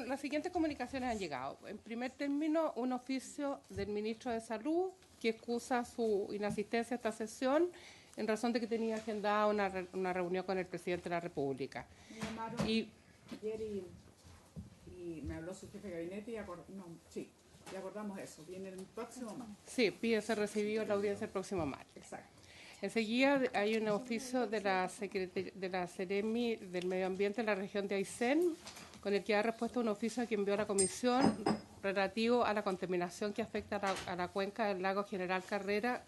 Las siguientes comunicaciones han llegado. En primer término, un oficio del ministro de Salud que excusa su inasistencia a esta sesión en razón de que tenía agendada una reunión con el presidente de la República. Me llamaron ayer y me habló su jefe de gabinete y acordamos eso. Viene el próximo martes. Sí, pide ser recibido en la audiencia el próximo martes. Exacto. Enseguida hay un oficio de la Seremi del Medio Ambiente en la región de Aysén, con el que da respuesta a un oficio que envió la Comisión relativo a la contaminación que afecta a la cuenca del lago General Carrera,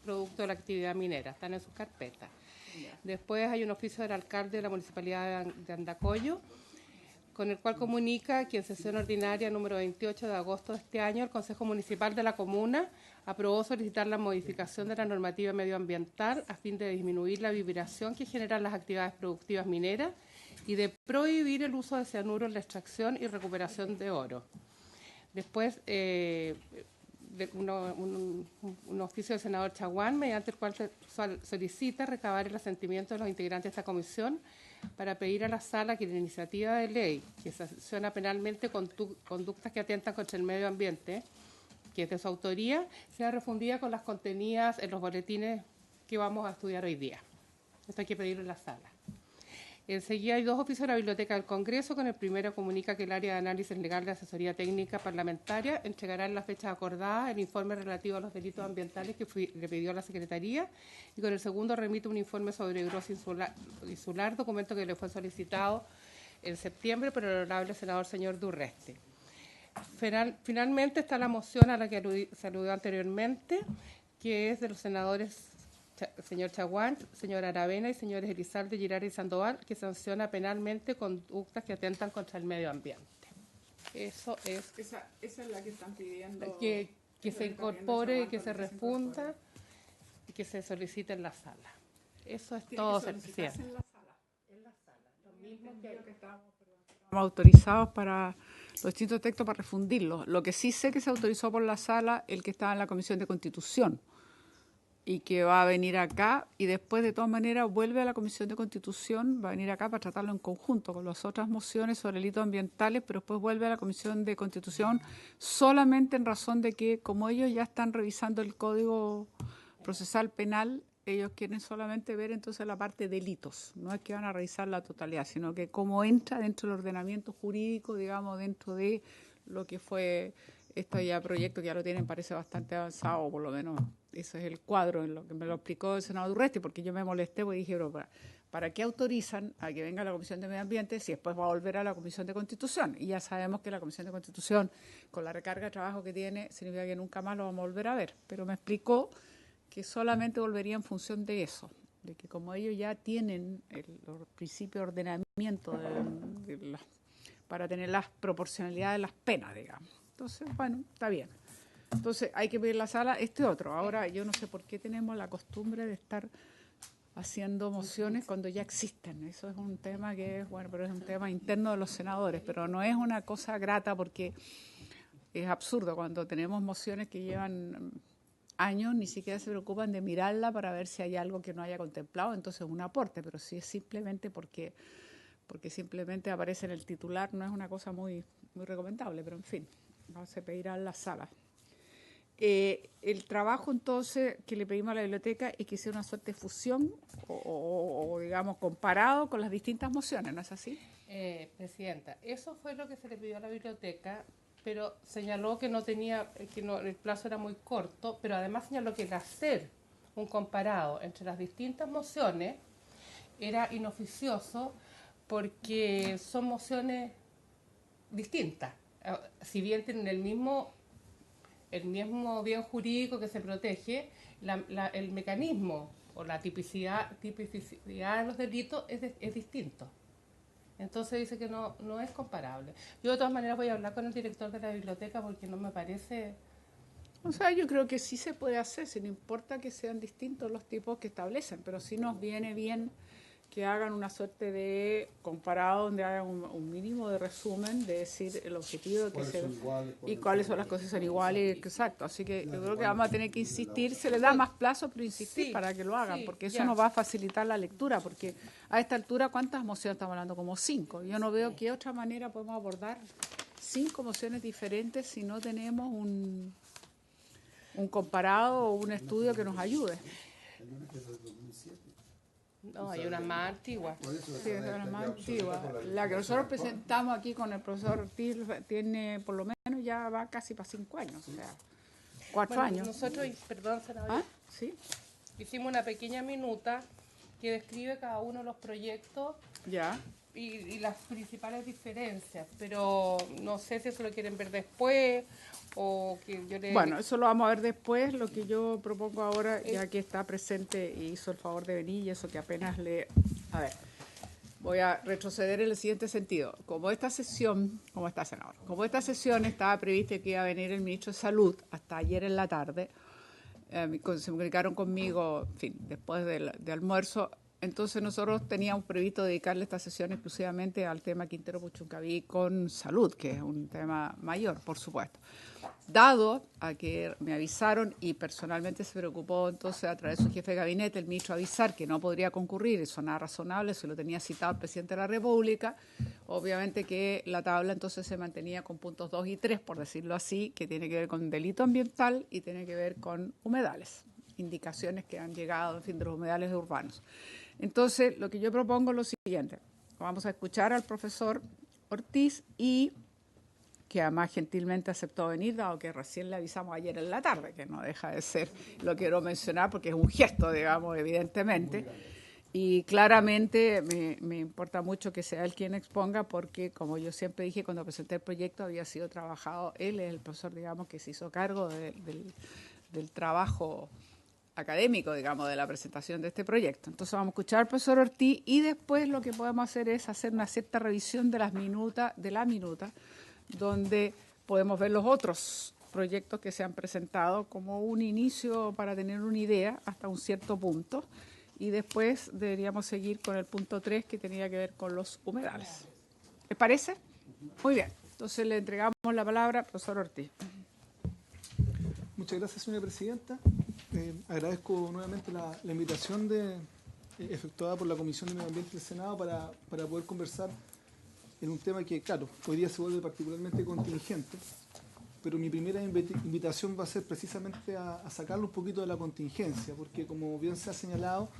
producto de la actividad minera. Están en sus carpetas. Después hay un oficio del alcalde de la Municipalidad de Andacollo, con el cual comunica que en sesión ordinaria número 28 de agosto de este año el Consejo Municipal de la Comuna aprobó solicitar la modificación de la normativa medioambiental a fin de disminuir la vibración que generan las actividades productivas mineras y de prohibir el uso de cianuro en la extracción y recuperación de oro. Después, un oficio del senador Chaguán, mediante el cual se solicita recabar el asentimiento de los integrantes de esta comisión para pedir a la sala que la iniciativa de ley que sanciona penalmente conductas que atentan contra el medio ambiente, que es de su autoría, sea refundida con las contenidas en los boletines que vamos a estudiar hoy día. Esto hay que pedirlo en la sala. Enseguida hay dos oficios de la Biblioteca del Congreso. Con el primero comunica que el área de análisis legal de asesoría técnica parlamentaria entregará en la fecha acordada el informe relativo a los delitos ambientales que le pidió a la Secretaría, y con el segundo remite un informe sobre erosis insular, documento que le fue solicitado en septiembre por el honorable senador señor Durreste. Finalmente está la moción a la que se aludió anteriormente, que es de los senadores señor Chaguán, señor Aravena y señores Elizalde, Girard y Sandoval, que sanciona penalmente conductas que atentan contra el medio ambiente. Eso es. Esa es la que están pidiendo. Que se incorpore y que se refunda y que se solicite en la sala. Eso es todo, señor presidente. En la sala. Lo mismo que estamos autorizados para los distintos textos para refundirlos. Lo que sí sé que se autorizó por la sala, el que estaba en la Comisión de Constitución, y que va a venir acá y después de todas maneras vuelve a la Comisión de Constitución, va a venir acá para tratarlo en conjunto con las otras mociones sobre delitos ambientales, pero después vuelve a la Comisión de Constitución solamente en razón de que como ellos ya están revisando el Código Procesal Penal, ellos quieren solamente ver entonces la parte de delitos, no es que van a revisar la totalidad, sino que cómo entra dentro del ordenamiento jurídico, digamos, dentro de lo que fue este ya proyecto, que ya lo tienen, parece bastante avanzado, o por lo menos ese es el cuadro en lo que me lo explicó el senador Durreste, porque yo me molesté porque dije, pero ¿para qué autorizan a que venga la Comisión de Medio Ambiente si después va a volver a la Comisión de Constitución? Y ya sabemos que la Comisión de Constitución, con la recarga de trabajo que tiene, significa que nunca más lo vamos a volver a ver. Pero me explicó que solamente volvería en función de eso, de que como ellos ya tienen los principios de ordenamiento para tener las proporcionalidades de las penas, digamos. Entonces, bueno, está bien. Entonces, hay que pedir la sala otro. Ahora, yo no sé por qué tenemos la costumbre de estar haciendo mociones cuando ya existen. Eso es un tema que es, bueno, pero es un tema interno de los senadores, pero no es una cosa grata porque es absurdo cuando tenemos mociones que llevan años, ni siquiera se preocupan de mirarla para ver si hay algo que no haya contemplado, entonces es un aporte, pero si es simplemente porque simplemente aparece en el titular, no es una cosa muy, muy recomendable, pero en fin. Se pedirá en la sala. El trabajo, entonces, que le pedimos a la biblioteca es que hiciera una suerte de fusión o digamos, comparado con las distintas mociones, ¿no es así? Presidenta, eso fue lo que se le pidió a la biblioteca, pero señaló que el plazo era muy corto, pero además señaló que el hacer un comparado entre las distintas mociones era inoficioso porque son mociones distintas. Si bien tienen el mismo bien jurídico que se protege, el mecanismo o la tipicidad de los delitos es distinto. Entonces dice que no es comparable. Yo de todas maneras voy a hablar con el director de la biblioteca porque no me parece... O sea, yo creo que sí se puede hacer, sin importa que sean distintos los tipos que establecen, pero sí nos viene bien que hagan una suerte de comparado donde hagan un mínimo de resumen de decir el objetivo que se y cuáles son las cosas que son iguales, exacto. Así que yo creo que vamos a tener que insistir, se le da más plazo, pero insistir Sí, para que lo hagan, sí, porque eso ya. nos va a facilitar la lectura, porque a esta altura, ¿cuántas mociones estamos hablando? Como 5. Yo no veo qué otra manera podemos abordar 5 mociones diferentes si no tenemos un comparado o un estudio que nos ayude. No, hay una más antigua. Sí, esa es la más antigua. La que nosotros presentamos aquí con el profesor Ortiz tiene por lo menos ya va casi para 5 años, o sea, 4 Bueno, años. nosotros, perdón, senadora, ¿Ah? Sí, hicimos una pequeña minuta que describe cada uno de los proyectos ya. y las principales diferencias, pero no sé si eso lo quieren ver después o que yo le... Bueno, eso lo vamos a ver después. Lo que yo propongo ahora, ya que está presente y hizo el favor de venir, y eso que apenas le... A ver, voy a retroceder en el siguiente sentido. Como esta sesión, como esta estaba prevista que iba a venir el ministro de Salud hasta ayer en la tarde, se comunicaron conmigo, en fin, después de almuerzo. Entonces nosotros teníamos previsto dedicarle esta sesión exclusivamente al tema Quintero Puchuncaví con salud, que es un tema mayor, por supuesto. Dado a que me avisaron y personalmente se preocupó entonces a través de su jefe de gabinete, el ministro, avisar que no podría concurrir, eso nada razonable, se lo tenía citado el presidente de la República, obviamente que la tabla entonces se mantenía con puntos 2 y 3, por decirlo así, que tiene que ver con delito ambiental y tiene que ver con humedales, indicaciones que han llegado, en fin, de los humedales urbanos. Entonces, lo que yo propongo es lo siguiente. Vamos a escuchar al profesor Ortiz y que además gentilmente aceptó venir, dado que recién le avisamos ayer en la tarde, que no deja de ser, lo quiero mencionar porque es un gesto, digamos, evidentemente. Y claramente me importa mucho que sea él quien exponga, porque como yo siempre dije cuando presenté el proyecto, había sido trabajado, él es el profesor, digamos, que se hizo cargo del trabajo académico, digamos, de la presentación de este proyecto. Entonces vamos a escuchar al profesor Ortiz y después lo que podemos hacer es hacer una cierta revisión de la minuta, donde podemos ver los otros proyectos que se han presentado como un inicio para tener una idea hasta un cierto punto, y después deberíamos seguir con el punto 3 que tenía que ver con los humedales. ¿Les parece? Muy bien. Entonces le entregamos la palabra al profesor Ortiz. Muchas gracias, señora presidenta. Agradezco nuevamente la invitación efectuada por la Comisión de Medio Ambiente del Senado para poder conversar en un tema que, claro, hoy día se vuelve particularmente contingente, pero mi primera invitación va a ser precisamente a sacarlo un poquito de la contingencia, porque como bien se ha señalado,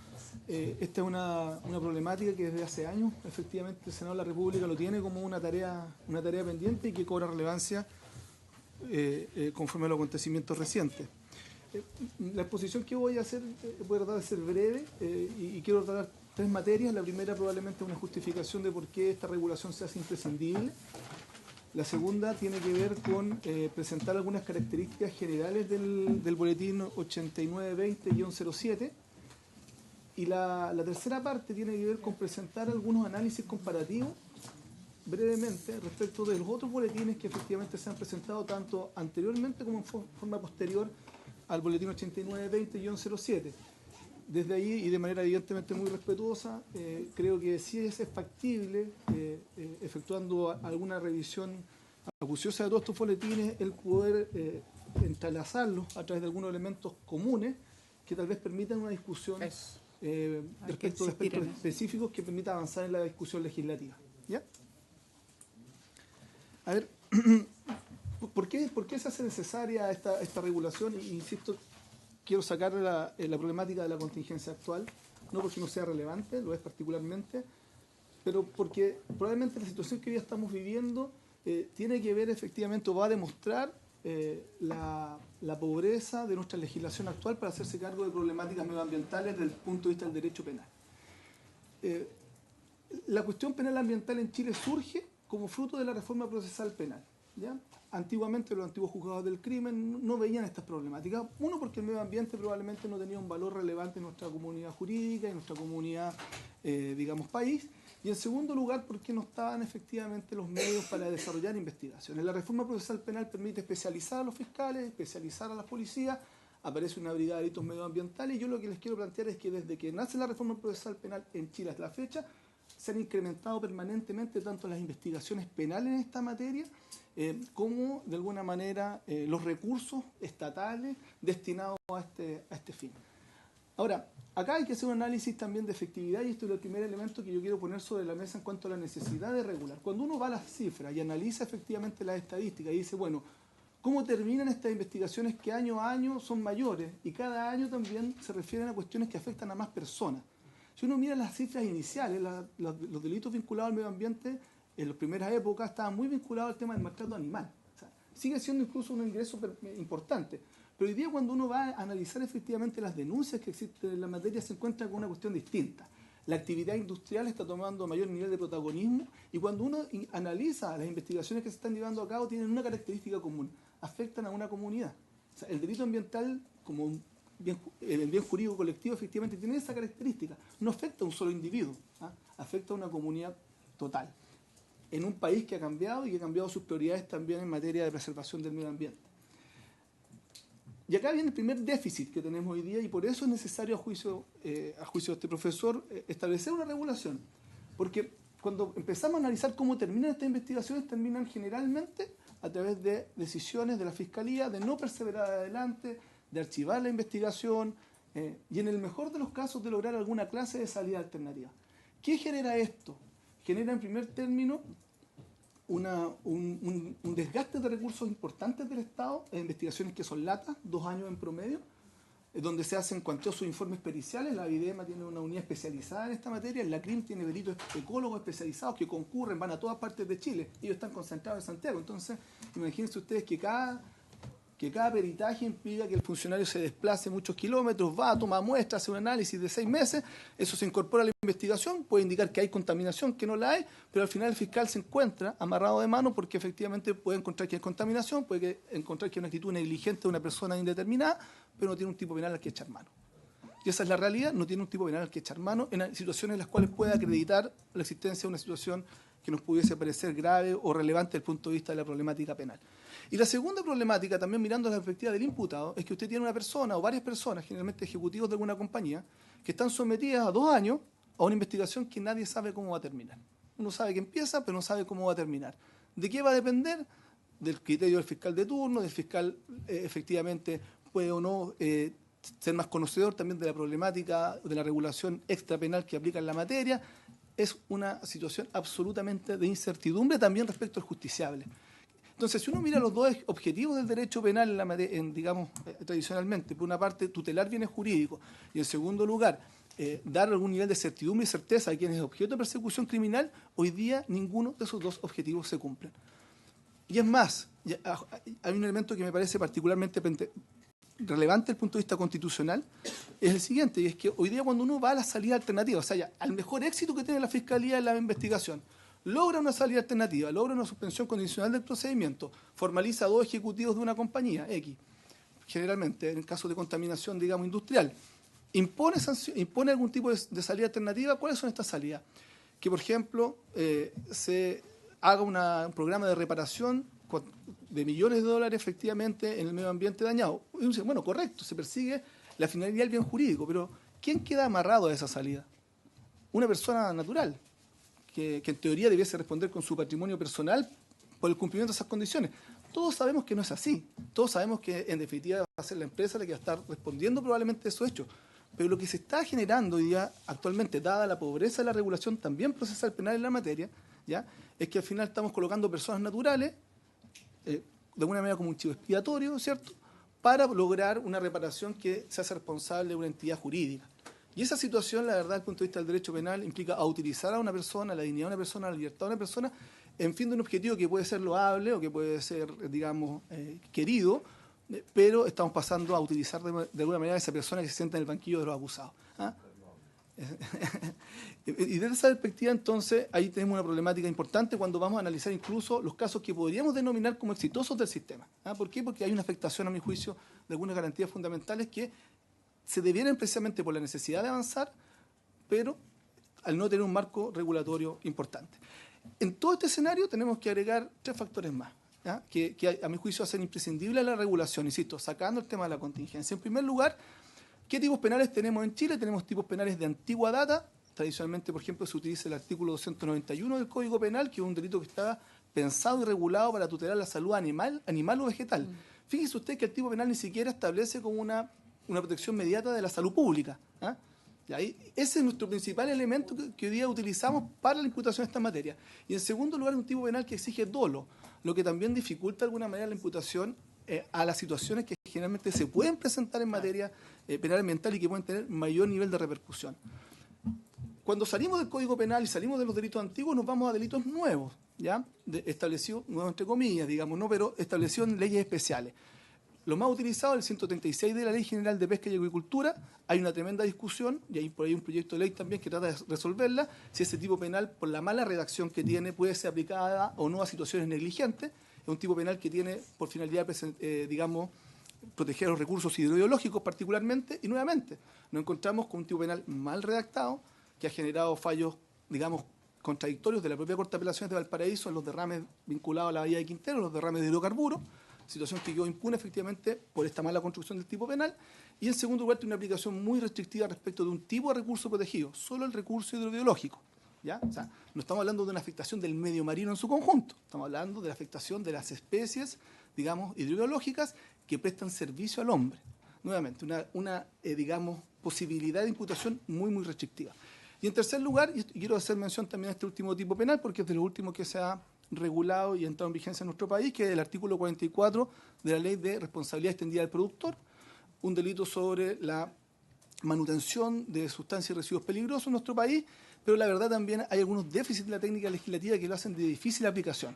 esta es una problemática que desde hace años, efectivamente, el Senado de la República lo tiene como una tarea pendiente y que cobra relevancia conforme a los acontecimientos recientes. La exposición que voy a hacer, voy a tratar de ser breve y quiero tratar 3 materias. La primera probablemente una justificación de por qué esta regulación se hace imprescindible. La segunda tiene que ver con presentar algunas características generales del boletín 8920-07. Y la tercera parte tiene que ver con presentar algunos análisis comparativos brevemente respecto de los otros boletines que efectivamente se han presentado tanto anteriormente como en forma posterior al boletín 8920-07. Desde ahí, y de manera evidentemente muy respetuosa, creo que sí es factible, efectuando alguna revisión acuciosa de todos estos boletines, el poder entrelazarlos a través de algunos elementos comunes que tal vez permitan una discusión respecto de aspectos específicos que permita avanzar en la discusión legislativa. ¿Ya? A ver, ¿por qué se hace necesaria esta regulación? Insisto, quiero sacar la problemática de la contingencia actual, no porque no sea relevante, lo es particularmente, pero porque probablemente la situación que hoy estamos viviendo tiene que ver efectivamente o va a demostrar la pobreza de nuestra legislación actual para hacerse cargo de problemáticas medioambientales desde el punto de vista del derecho penal. La cuestión penal ambiental en Chile surge como fruto de la reforma procesal penal, ¿ya? Antiguamente los antiguos juzgados del crimen no veían estas problemáticas. Uno, porque el medio ambiente probablemente no tenía un valor relevante en nuestra comunidad jurídica, en nuestra comunidad, digamos, país. Y en segundo lugar, porque no estaban efectivamente los medios para desarrollar investigaciones. La reforma procesal penal permite especializar a los fiscales, especializar a las policías, aparece una brigada de delitos medioambientales, y yo lo que les quiero plantear es que desde que nace la reforma procesal penal en Chile hasta la fecha, se han incrementado permanentemente tanto las investigaciones penales en esta materia, como de alguna manera los recursos estatales destinados a este fin. Ahora, acá hay que hacer un análisis también de efectividad, y esto es el primer elemento que yo quiero poner sobre la mesa en cuanto a la necesidad de regular. Cuando uno va a las cifras y analiza efectivamente las estadísticas y dice, bueno, ¿cómo terminan estas investigaciones que año a año son mayores? Y cada año también se refieren a cuestiones que afectan a más personas. Si uno mira las cifras iniciales, los delitos vinculados al medio ambiente en las primeras épocas estaban muy vinculados al tema del maltrato animal. O sea, sigue siendo incluso un ingreso importante. Pero hoy día, cuando uno va a analizar efectivamente las denuncias que existen en la materia, se encuentra con una cuestión distinta. La actividad industrial está tomando mayor nivel de protagonismo, y cuando uno analiza las investigaciones que se están llevando a cabo, tienen una característica común: afectan a una comunidad. O sea, el delito ambiental, como el bien jurídico colectivo, efectivamente tiene esa característica. No afecta a un solo individuo, afecta a una comunidad total, en un país que ha cambiado y que ha cambiado sus prioridades también en materia de preservación del medio ambiente. Y acá viene el primer déficit que tenemos hoy día, y por eso es necesario, a juicio de este profesor, establecer una regulación. Porque cuando empezamos a analizar cómo terminan estas investigaciones, terminan generalmente a través de decisiones de la Fiscalía de no perseverar adelante, de archivar la investigación, y en el mejor de los casos de lograr alguna clase de salida alternativa. ¿Qué genera esto? Genera en primer término un desgaste de recursos importantes del Estado, en investigaciones que son latas, 2 años en promedio, donde se hacen cuantiosos informes periciales. La Videma tiene una unidad especializada en esta materia, la CRIM tiene peritos ecólogos especializados que concurren, van a todas partes de Chile, ellos están concentrados en Santiago. Entonces, imagínense ustedes que cada peritaje implica que el funcionario se desplace muchos kilómetros, va a tomar muestras, hace un análisis de 6 meses, eso se incorpora a la investigación, puede indicar que hay contaminación, que no la hay, pero al final el fiscal se encuentra amarrado de mano, porque efectivamente puede encontrar que hay contaminación, puede encontrar que hay una actitud negligente de una persona indeterminada, pero no tiene un tipo penal al que echar mano. Y esa es la realidad, no tiene un tipo penal al que echar mano en situaciones en las cuales puede acreditar la existencia de una situación que nos pudiese parecer grave o relevante desde el punto de vista de la problemática penal. Y la segunda problemática, también mirando la perspectiva del imputado, es que usted tiene una persona o varias personas, generalmente ejecutivos de alguna compañía, que están sometidas a 2 años a una investigación que nadie sabe cómo va a terminar. Uno sabe que empieza, pero no sabe cómo va a terminar. ¿De qué va a depender? Del criterio del fiscal de turno, del fiscal efectivamente puede o no ser más conocedor también de la problemática de la regulación extrapenal que aplica en la materia. Es una situación absolutamente de incertidumbre también respecto al justiciable. Entonces, si uno mira los dos objetivos del derecho penal, digamos, tradicionalmente, por una parte, tutelar bienes jurídicos, y en segundo lugar, dar algún nivel de certidumbre y certeza a quienes es objeto de persecución criminal, hoy día ninguno de esos dos objetivos se cumplen. Y es más, hay un elemento que me parece particularmente relevante desde el punto de vista constitucional, es el siguiente, y es que hoy día, cuando uno va a la salida alternativa, o sea, al mejor éxito que tiene la Fiscalía en la investigación, logra una salida alternativa, logra una suspensión condicional del procedimiento, formaliza 2 ejecutivos de una compañía X, generalmente en el caso de contaminación, digamos, industrial, impone algún tipo de salida alternativa. ¿Cuáles son estas salidas? Que, por ejemplo, se haga un programa de reparación de millones de dólares efectivamente en el medio ambiente dañado. Y uno dice, bueno, correcto, se persigue la finalidad del bien jurídico, pero ¿quién queda amarrado a esa salida? Una persona natural, que en teoría debiese responder con su patrimonio personal por el cumplimiento de esas condiciones. Todos sabemos que no es así. Todos sabemos que, en definitiva, va a ser la empresa la que va a estar respondiendo probablemente de esos hechos. Pero lo que se está generando hoy día, actualmente, dada la pobreza de la regulación también procesal penal en la materia, ¿ya?, es que al final estamos colocando personas naturales, de alguna manera como un chivo expiatorio, ¿cierto?, para lograr una reparación que se hace responsable de una entidad jurídica. Y esa situación, la verdad, desde el punto de vista del derecho penal, implica a utilizar a una persona, la dignidad de una persona, la libertad de una persona, en fin de un objetivo que puede ser loable o que puede ser, digamos, querido, pero estamos pasando a utilizar de alguna manera a esa persona que se sienta en el banquillo de los acusados. Y desde esa perspectiva, entonces, ahí tenemos una problemática importante cuando vamos a analizar incluso los casos que podríamos denominar como exitosos del sistema. ¿Por qué? Porque hay una afectación, a mi juicio, de algunas garantías fundamentales que se devienen precisamente por la necesidad de avanzar, pero al no tener un marco regulatorio importante. En todo este escenario tenemos que agregar 3 factores más. ¿ya? Que a mi juicio hacen imprescindible la regulación, insisto, sacando el tema de la contingencia. En primer lugar, ¿qué tipos penales tenemos en Chile? Tenemos tipos penales de antigua data. Tradicionalmente, por ejemplo, se utiliza el artículo 291 del Código Penal, que es un delito que está pensado y regulado para tutelar la salud animal o vegetal. Fíjese usted que el tipo penal ni siquiera establece como una protección inmediata de la salud pública. ¿Ah? Y ahí, ese es nuestro principal elemento que hoy día utilizamos para la imputación de esta materia. Y en segundo lugar, un tipo penal que exige dolo, lo que también dificulta de alguna manera la imputación a las situaciones que generalmente se pueden presentar en materia penal ambiental y que pueden tener mayor nivel de repercusión. Cuando salimos del Código Penal y salimos de los delitos antiguos, nos vamos a delitos nuevos, ¿ya? Establecidos, nuevos entre comillas, digamos, ¿no? Pero establecidos en leyes especiales. Lo más utilizado, el 136 de la Ley General de Pesca y Acuicultura. Hay una tremenda discusión, y hay por ahí un proyecto de ley también que trata de resolverla, si ese tipo penal, por la mala redacción que tiene, puede ser aplicada o no a situaciones negligentes. Es un tipo penal que tiene por finalidad, digamos, proteger los recursos hidrobiológicos particularmente, y nuevamente nos encontramos con un tipo penal mal redactado, que ha generado fallos, digamos, contradictorios de la propia Corte de Apelaciones de Valparaíso en los derrames vinculados a la bahía de Quintero, los derrames de hidrocarburos, situación que quedó impune efectivamente por esta mala construcción del tipo penal. Y en segundo lugar, tiene una aplicación muy restrictiva respecto de un tipo de recurso protegido, solo el recurso hidrobiológico, ¿ya? O sea, no estamos hablando de una afectación del medio marino en su conjunto, estamos hablando de la afectación de las especies, digamos, hidrobiológicas que prestan servicio al hombre. Nuevamente, una digamos, posibilidad de imputación muy, muy restrictiva. Y en tercer lugar, y quiero hacer mención también a este último tipo penal, porque es de lo último que se ha regulado y entrado en vigencia en nuestro país, que es el artículo 44 de la Ley de Responsabilidad Extendida del Productor, un delito sobre la manutención de sustancias y residuos peligrosos en nuestro país, pero la verdad también hay algunos déficits de la técnica legislativa que lo hacen de difícil aplicación.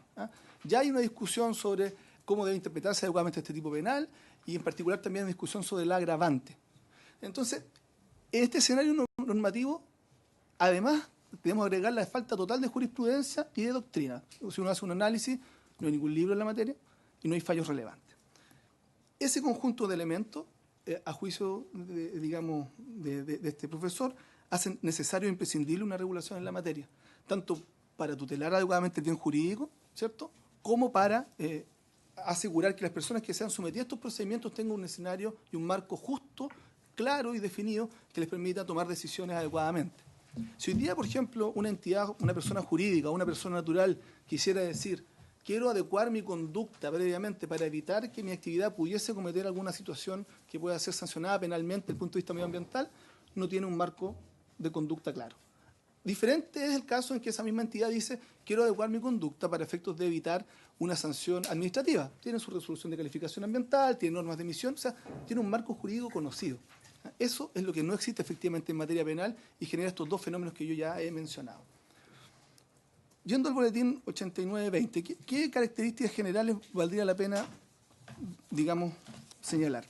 Ya hay una discusión sobre cómo debe interpretarse adecuadamente este tipo penal, y en particular también una discusión sobre el agravante. Entonces, en este escenario normativo, además, debemos agregar la falta total de jurisprudencia y de doctrina. Si uno hace un análisis, no hay ningún libro en la materia y no hay fallos relevantes. Ese conjunto de elementos, a juicio de este profesor, hacen necesario e imprescindible una regulación en la materia, tanto para tutelar adecuadamente el bien jurídico, ¿cierto?, como para asegurar que las personas que sean sometidas a estos procedimientos tengan un escenario y un marco justo, claro y definido que les permita tomar decisiones adecuadamente. Si hoy día, por ejemplo, una entidad, una persona jurídica o una persona natural quisiera decir, quiero adecuar mi conducta previamente para evitar que mi actividad pudiese cometer alguna situación que pueda ser sancionada penalmente desde el punto de vista medioambiental, no tiene un marco de conducta claro. Diferente es el caso en que esa misma entidad dice, quiero adecuar mi conducta para efectos de evitar una sanción administrativa. Tiene su resolución de calificación ambiental, tiene normas de emisión, o sea, tiene un marco jurídico conocido. Eso es lo que no existe efectivamente en materia penal y genera estos dos fenómenos que yo ya he mencionado. Yendo al boletín 8920, ¿qué características generales valdría la pena, digamos, señalar?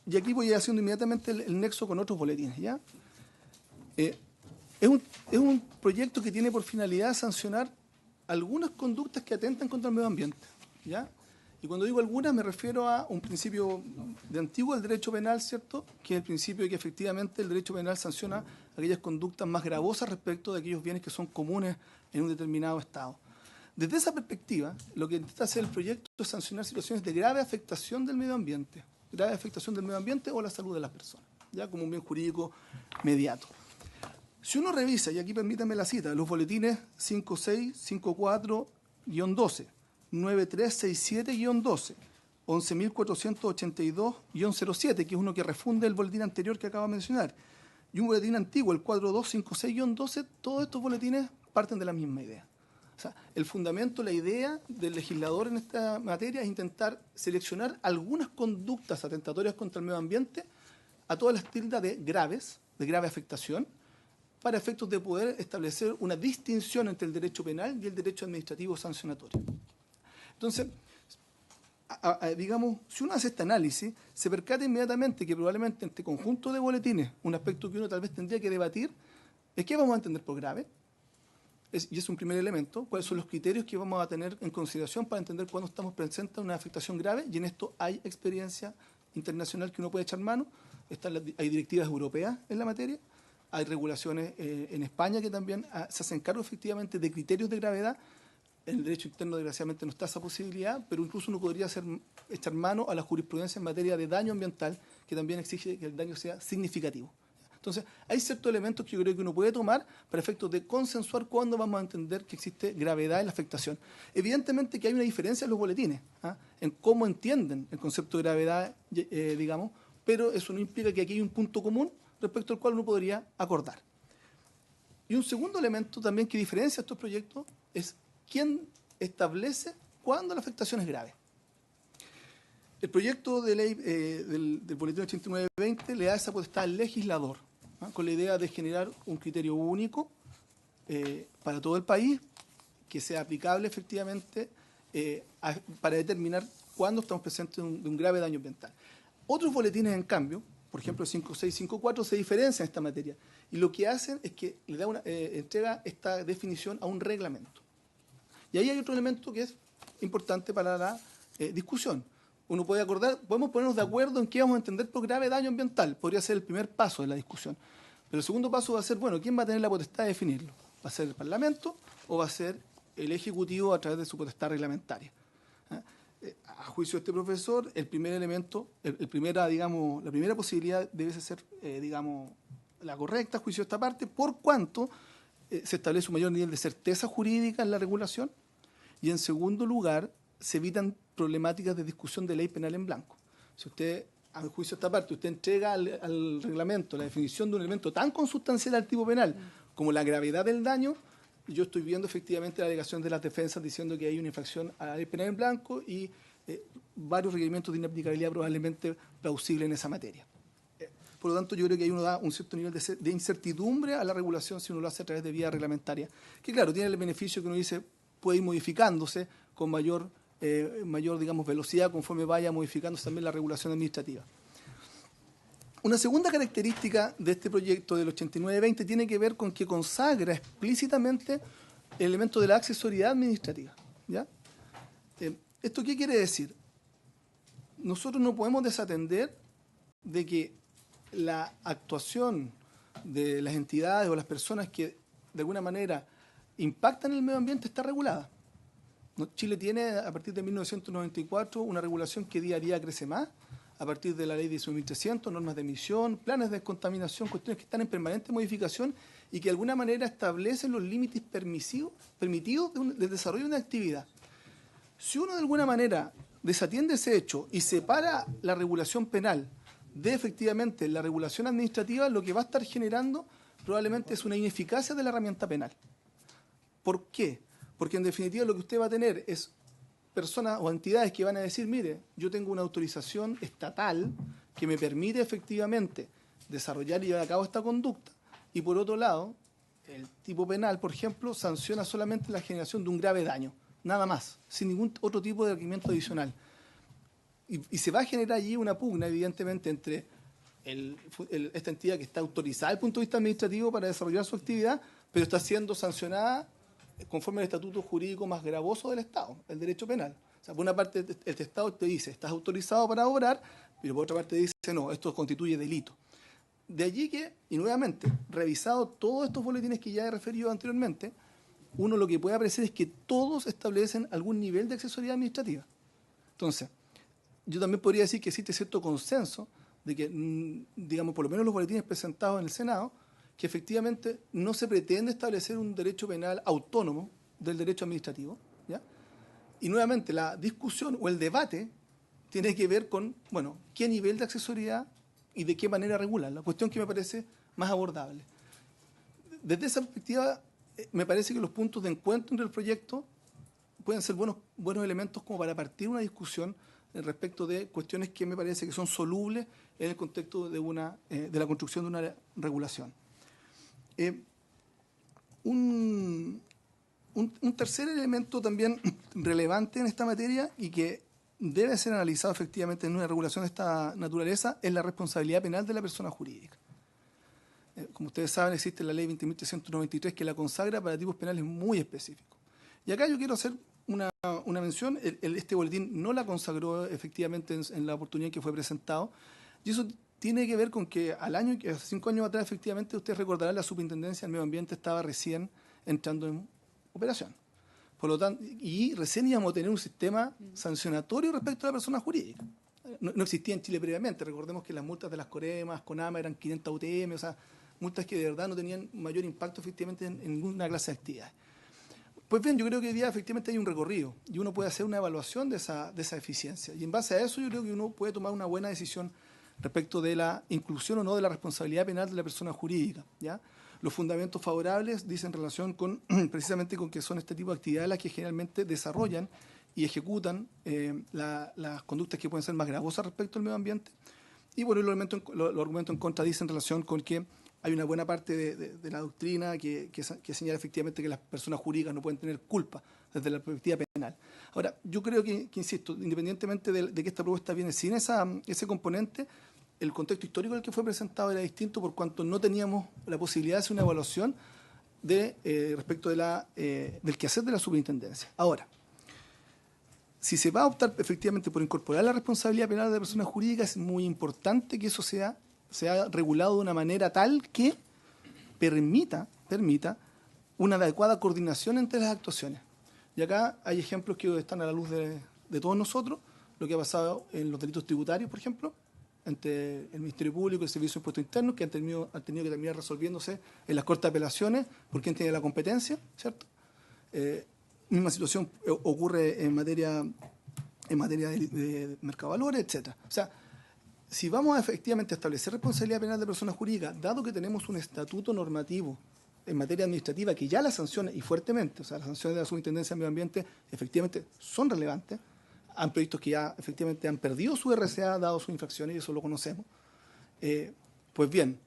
Y aquí voy haciendo inmediatamente el nexo con otros boletines, ¿ya? Es un proyecto que tiene por finalidad sancionar algunas conductas que atentan contra el medio ambiente, ¿ya? Y cuando digo algunas me refiero a un principio de antiguo del derecho penal, ¿cierto?, que es el principio de que efectivamente el derecho penal sanciona aquellas conductas más gravosas respecto de aquellos bienes que son comunes en un determinado estado. Desde esa perspectiva, lo que intenta hacer el proyecto es sancionar situaciones de grave afectación del medio ambiente o la salud de las personas, ya como un bien jurídico mediato. Si uno revisa, y aquí permítanme la cita, los boletines 5654-12, 9367-12, 11.482-07, que es uno que refunde el boletín anterior que acabo de mencionar, y un boletín antiguo, el 4256-12, todos estos boletines parten de la misma idea. O sea, el fundamento, la idea del legislador en esta materia es intentar seleccionar algunas conductas atentatorias contra el medio ambiente a todas las tildas de grave afectación, para efectos de poder establecer una distinción entre el derecho penal y el derecho administrativo sancionatorio. Entonces, digamos, si uno hace este análisis, se percata inmediatamente que probablemente en este conjunto de boletines, un aspecto que uno tal vez tendría que debatir, es qué vamos a entender por grave, y es un primer elemento, cuáles son los criterios que vamos a tener en consideración para entender cuándo estamos presentes en una afectación grave, y en esto hay experiencia internacional que uno puede echar mano, hay directivas europeas en la materia, hay regulaciones en España que también se hacen cargo efectivamente de criterios de gravedad En el derecho interno, desgraciadamente, no está esa posibilidad, pero incluso uno podría echar mano a la jurisprudencia en materia de daño ambiental, que también exige que el daño sea significativo. Entonces, hay ciertos elementos que yo creo que uno puede tomar para efectos de consensuar cuándo vamos a entender que existe gravedad en la afectación. Evidentemente que hay una diferencia en los boletines, en cómo entienden el concepto de gravedad, digamos, pero eso no implica que aquí hay un punto común respecto al cual uno podría acordar. Y un segundo elemento también que diferencia estos proyectos es quién establece cuándo la afectación es grave. El proyecto de ley del Boletín 8920 le da esa potestad al legislador, con la idea de generar un criterio único para todo el país, que sea aplicable efectivamente para determinar cuándo estamos presentes de un grave daño ambiental. Otros boletines, en cambio, por ejemplo el 5654, se diferencian en esta materia, y lo que hacen es que le da entrega esta definición a un reglamento. Y ahí hay otro elemento que es importante para la discusión. Uno puede podemos ponernos de acuerdo en qué vamos a entender por grave daño ambiental. Podría ser el primer paso de la discusión. Pero el segundo paso va a ser, bueno, ¿quién va a tener la potestad de definirlo? ¿Va a ser el Parlamento o va a ser el Ejecutivo a través de su potestad reglamentaria? A juicio de este profesor, el primer elemento, la primera posibilidad debe ser, la correcta a juicio de esta parte, por cuanto se establece un mayor nivel de certeza jurídica en la regulación, y en segundo lugar se evitan problemáticas de discusión de ley penal en blanco. Si usted, a juicio de esta parte, usted entrega al reglamento la definición de un elemento tan consustancial al tipo penal como la gravedad del daño, yo estoy viendo efectivamente la alegación de las defensas diciendo que hay una infracción a la ley penal en blanco y varios requerimientos de inaplicabilidad probablemente plausibles en esa materia. Por lo tanto, yo creo que ahí uno da un cierto nivel de incertidumbre a la regulación si uno lo hace a través de vía reglamentaria, que claro, tiene el beneficio que uno dice puede ir modificándose con mayor velocidad conforme vaya modificándose también la regulación administrativa. Una segunda característica de este proyecto del 8920 tiene que ver con que consagra explícitamente el elemento de la accesoriedad administrativa, ¿ya? ¿Esto qué quiere decir? Nosotros no podemos desatender de que la actuación de las entidades o las personas que de alguna manera impactan el medio ambiente está regulada. Chile tiene, a partir de 1994, una regulación que día a día crece más, a partir de la ley 18.300, normas de emisión, planes de descontaminación, cuestiones que están en permanente modificación y que de alguna manera establecen los límites permitidos del desarrollo de una actividad. Si uno de alguna manera desatiende ese hecho y separa la regulación penal de efectivamente la regulación administrativa, lo que va a estar generando probablemente es una ineficacia de la herramienta penal. ¿Por qué? Porque en definitiva lo que usted va a tener es personas o entidades que van a decir, mire, yo tengo una autorización estatal que me permite efectivamente desarrollar y llevar a cabo esta conducta, y por otro lado, el tipo penal, por ejemplo, sanciona solamente la generación de un grave daño, nada más, sin ningún otro tipo de requerimiento adicional. Y se va a generar allí una pugna, evidentemente, entre esta entidad que está autorizada desde el punto de vista administrativo para desarrollar su actividad, pero está siendo sancionada conforme al estatuto jurídico más gravoso del Estado, el derecho penal. O sea, por una parte el Estado te dice, estás autorizado para obrar, pero por otra parte dice, no, esto constituye delito. De allí que, y nuevamente, revisado todos estos boletines que ya he referido anteriormente, uno lo que puede apreciar es que todos establecen algún nivel de accesoriedad administrativa. Entonces, yo también podría decir que existe cierto consenso de que, digamos, por lo menos los boletines presentados en el Senado, que efectivamente no se pretende establecer un derecho penal autónomo del derecho administrativo, ¿ya? Y nuevamente la discusión o el debate tiene que ver con, bueno, qué nivel de accesoriedad y de qué manera regular, la cuestión que me parece más abordable. Desde esa perspectiva, me parece que los puntos de encuentro entre el proyecto pueden ser buenos elementos como para partir una discusión respecto de cuestiones que me parece que son solubles en el contexto de la construcción de una regulación. Un tercer elemento también relevante en esta materia y que debe ser analizado efectivamente en una regulación de esta naturaleza es la responsabilidad penal de la persona jurídica. Como ustedes saben, existe la ley 20.393 que la consagra para tipos penales muy específicos. Y acá yo quiero hacer una mención. Este boletín no la consagró efectivamente en la oportunidad en que fue presentado, y eso tiene que ver con que hace 5 años atrás, efectivamente, ustedes recordarán, la Superintendencia del Medio Ambiente estaba recién entrando en operación. Por lo tanto, y recién íbamos a tener un sistema sancionatorio respecto a la persona jurídica. No existía en Chile previamente. Recordemos que las multas de las Coremas, CONAMA eran 500 UTM, o sea, multas que de verdad no tenían mayor impacto efectivamente en ninguna clase de actividades. Pues bien, yo creo que hoy día efectivamente hay un recorrido y uno puede hacer una evaluación de esa eficiencia. Y en base a eso yo creo que uno puede tomar una buena decisión respecto de la inclusión o no de la responsabilidad penal de la persona jurídica, ¿ya? Los fundamentos favorables dicen relación con precisamente con que son este tipo de actividades las que generalmente desarrollan y ejecutan las conductas que pueden ser más gravosas respecto al medio ambiente. Y bueno, los argumentos en contra dicen relación con que hay una buena parte de la doctrina que señala efectivamente que las personas jurídicas no pueden tener culpa desde la perspectiva penal. Ahora, yo creo que insisto, independientemente de que esta propuesta viene sin ese componente, el contexto histórico en el que fue presentado era distinto por cuanto no teníamos la posibilidad de hacer una evaluación respecto del quehacer de la superintendencia. Ahora, si se va a optar efectivamente por incorporar la responsabilidad penal de la persona jurídica, es muy importante que eso sea regulado de una manera tal que permita una adecuada coordinación entre las actuaciones. Y acá hay ejemplos que están a la luz de todos nosotros, lo que ha pasado en los delitos tributarios, por ejemplo, entre el Ministerio Público y el Servicio de Impuestos Internos, que han tenido que terminar resolviéndose en las Cortes de Apelaciones por quien tiene la competencia, ¿cierto? Misma situación ocurre en materia de mercado de valores, etcétera. O sea, si vamos a efectivamente establecer responsabilidad penal de personas jurídicas, dado que tenemos un estatuto normativo en materia administrativa que ya las sanciona y fuertemente, o sea, las sanciones de la Superintendencia de Medio Ambiente efectivamente son relevantes, han proyectos que ya efectivamente han perdido su RCA dado sus infracciones, y eso lo conocemos, pues bien,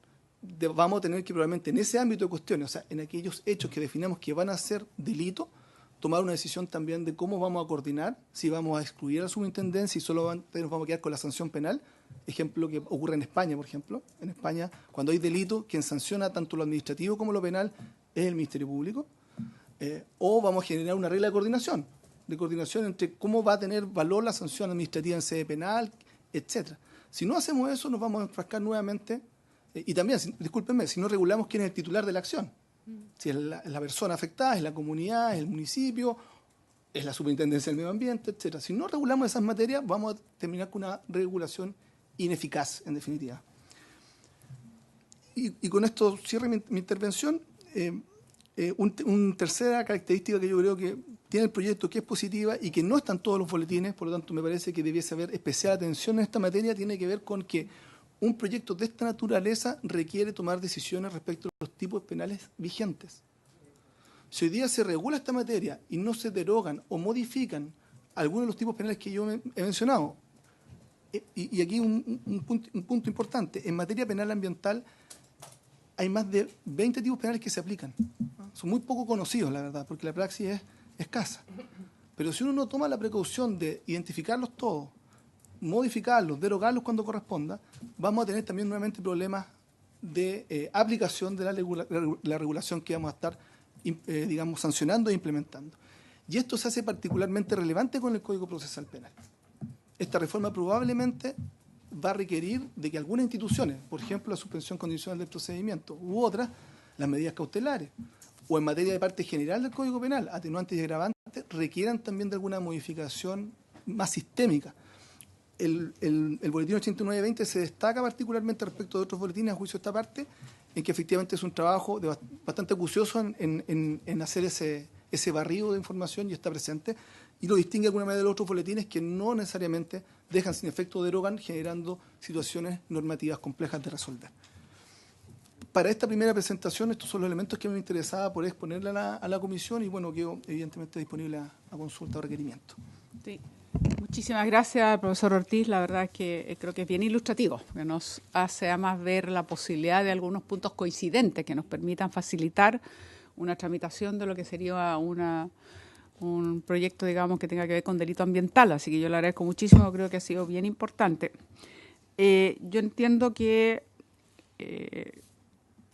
vamos a tener que probablemente en ese ámbito de cuestiones, o sea, en aquellos hechos que definamos que van a ser delito, tomar una decisión también de cómo vamos a coordinar, si vamos a excluir a la superintendencia y solo nos vamos a quedar con la sanción penal. Ejemplo que ocurre en España, por ejemplo. En España, cuando hay delito, quien sanciona tanto lo administrativo como lo penal es el Ministerio Público. O vamos a generar una regla de coordinación entre cómo va a tener valor la sanción administrativa en sede penal, etcétera. Si no hacemos eso, nos vamos a enfrascar nuevamente, y también, discúlpenme, si no regulamos quién es el titular de la acción. Si es la persona afectada, es la comunidad, es el municipio, es la superintendencia del medio ambiente, etcétera. Si no regulamos esas materias, vamos a terminar con una regulación ineficaz, en definitiva. Y con esto cierro mi intervención. Una tercera característica que yo creo que tiene el proyecto que es positiva y que no están todos los boletines, por lo tanto me parece que debiese haber especial atención en esta materia, tiene que ver con que un proyecto de esta naturaleza requiere tomar decisiones respecto a los tipos penales vigentes. Si hoy día se regula esta materia y no se derogan o modifican algunos de los tipos penales que yo he mencionado, y aquí un punto importante, en materia penal ambiental hay más de 20 tipos penales que se aplican. Son muy poco conocidos, la verdad, porque la praxis es escasa. Pero si uno no toma la precaución de identificarlos todos, modificarlos, derogarlos cuando corresponda, vamos a tener también nuevamente problemas de aplicación de la regulación que vamos a estar, digamos, sancionando e implementando. Y esto se hace particularmente relevante con el Código Procesal Penal. Esta reforma probablemente va a requerir de que algunas instituciones, por ejemplo, la suspensión condicional del procedimiento, u otras, las medidas cautelares, o en materia de parte general del Código Penal, atenuantes y agravantes, requieran también de alguna modificación más sistémica. El boletín 8920 se destaca particularmente respecto de otros boletines a juicio de esta parte, en que efectivamente es un trabajo bastante acucioso en hacer ese barrido de información y está presente, y lo distingue de alguna manera de los otros boletines que no necesariamente dejan sin efecto o derogan, generando situaciones normativas complejas de resolver. Para esta primera presentación, estos son los elementos que me interesaba por exponerle a la comisión y bueno, quedo evidentemente disponible a consulta o requerimiento. Sí. Muchísimas gracias, profesor Ortiz. La verdad es que creo que es bien ilustrativo, que nos hace además ver la posibilidad de algunos puntos coincidentes que nos permitan facilitar una tramitación de lo que sería un proyecto, digamos, que tenga que ver con delito ambiental. Así que yo le agradezco muchísimo, creo que ha sido bien importante. Yo entiendo que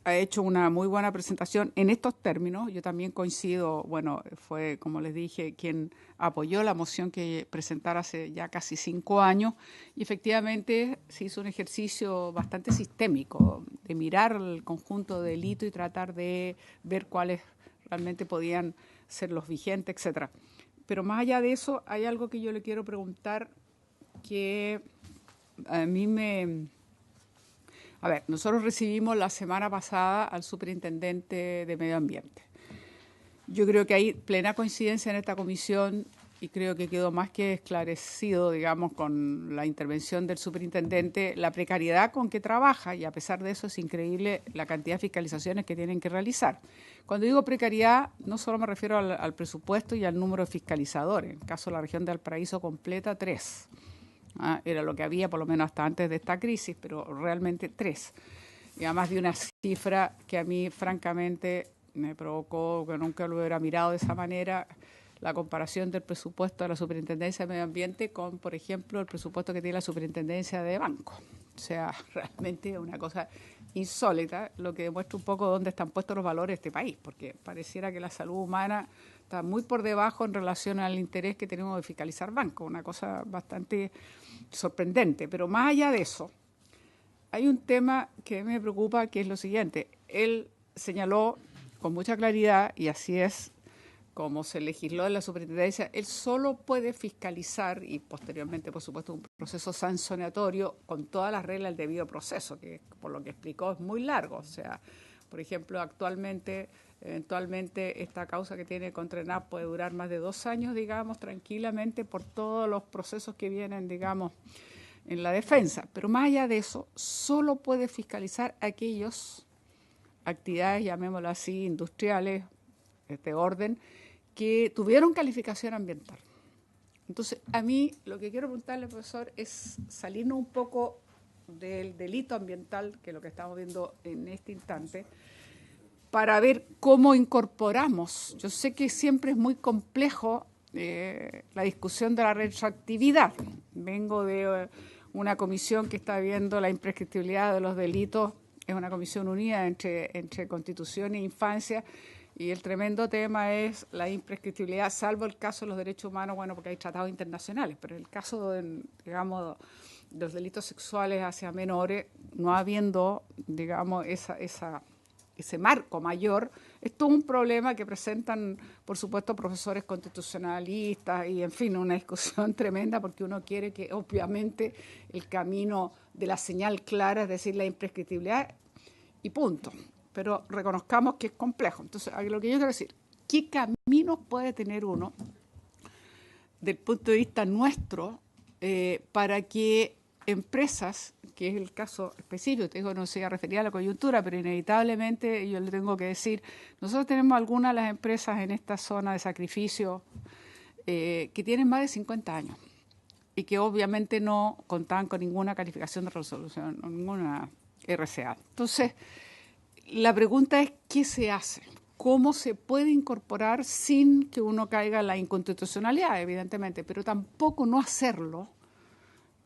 ha hecho una muy buena presentación en estos términos. Yo también coincido, bueno, fue, como les dije, quien apoyó la moción que presentara hace ya casi 5 años y efectivamente se hizo un ejercicio bastante sistémico de mirar el conjunto de delito y tratar de ver cuáles realmente podían ser los vigentes, etcétera. Pero más allá de eso, hay algo que yo le quiero preguntar que a mí me... A ver, nosotros recibimos la semana pasada al superintendente de Medio Ambiente. Yo creo que hay plena coincidencia en esta comisión y creo que quedó más que esclarecido, digamos, con la intervención del superintendente, la precariedad con que trabaja, y a pesar de eso es increíble la cantidad de fiscalizaciones que tienen que realizar. Cuando digo precariedad, no solo me refiero al presupuesto y al número de fiscalizadores. En el caso de la región de Valparaíso completa 3. Era lo que había, por lo menos hasta antes de esta crisis, pero realmente 3. Y además de una cifra que a mí, francamente, me provocó, que nunca lo hubiera mirado de esa manera, la comparación del presupuesto de la Superintendencia de Medio Ambiente con, por ejemplo, el presupuesto que tiene la Superintendencia de Banco. O sea, realmente una cosa insólita, lo que demuestra un poco dónde están puestos los valores de este país, porque pareciera que la salud humana está muy por debajo en relación al interés que tenemos de fiscalizar bancos, una cosa bastante sorprendente. Pero más allá de eso, hay un tema que me preocupa, que es lo siguiente. Él señaló con mucha claridad, y así es como se legisló en la superintendencia, él solo puede fiscalizar y posteriormente, por supuesto, un proceso sancionatorio con todas las reglas del debido proceso, que por lo que explicó es muy largo. O sea, por ejemplo, eventualmente esta causa que tiene contra ENAP puede durar más de 2 años, digamos, tranquilamente por todos los procesos que vienen, digamos, en la defensa. Pero más allá de eso, solo puede fiscalizar aquellas actividades, llamémoslo así, industriales, de este orden, que tuvieron calificación ambiental. Entonces, a mí lo que quiero preguntarle, profesor, es salirnos un poco del delito ambiental, que es lo que estamos viendo en este instante, para ver cómo incorporamos. Yo sé que siempre es muy complejo la discusión de la retroactividad. Vengo de una comisión que está viendo la imprescriptibilidad de los delitos, es una comisión unida entre Constitución e Infancia, y el tremendo tema es la imprescriptibilidad, salvo el caso de los derechos humanos, bueno, porque hay tratados internacionales, pero en el caso, digamos, de los delitos sexuales hacia menores, no habiendo, digamos, ese marco mayor, es todo un problema que presentan, por supuesto, profesores constitucionalistas y, en fin, una discusión tremenda, porque uno quiere que, obviamente, el camino de la señal clara, es decir, la imprescriptibilidad, y punto. Pero reconozcamos que es complejo. Entonces, lo que yo quiero decir, ¿qué caminos puede tener uno, del punto de vista nuestro, para que empresas, que es el caso específico, no se refería a la coyuntura, pero inevitablemente yo le tengo que decir, nosotros tenemos algunas de las empresas en esta zona de sacrificio que tienen más de 50 años y que obviamente no contaban con ninguna calificación de resolución, ninguna RCA. Entonces, la pregunta es, ¿qué se hace? ¿Cómo se puede incorporar sin que uno caiga en la inconstitucionalidad, evidentemente? Pero tampoco no hacerlo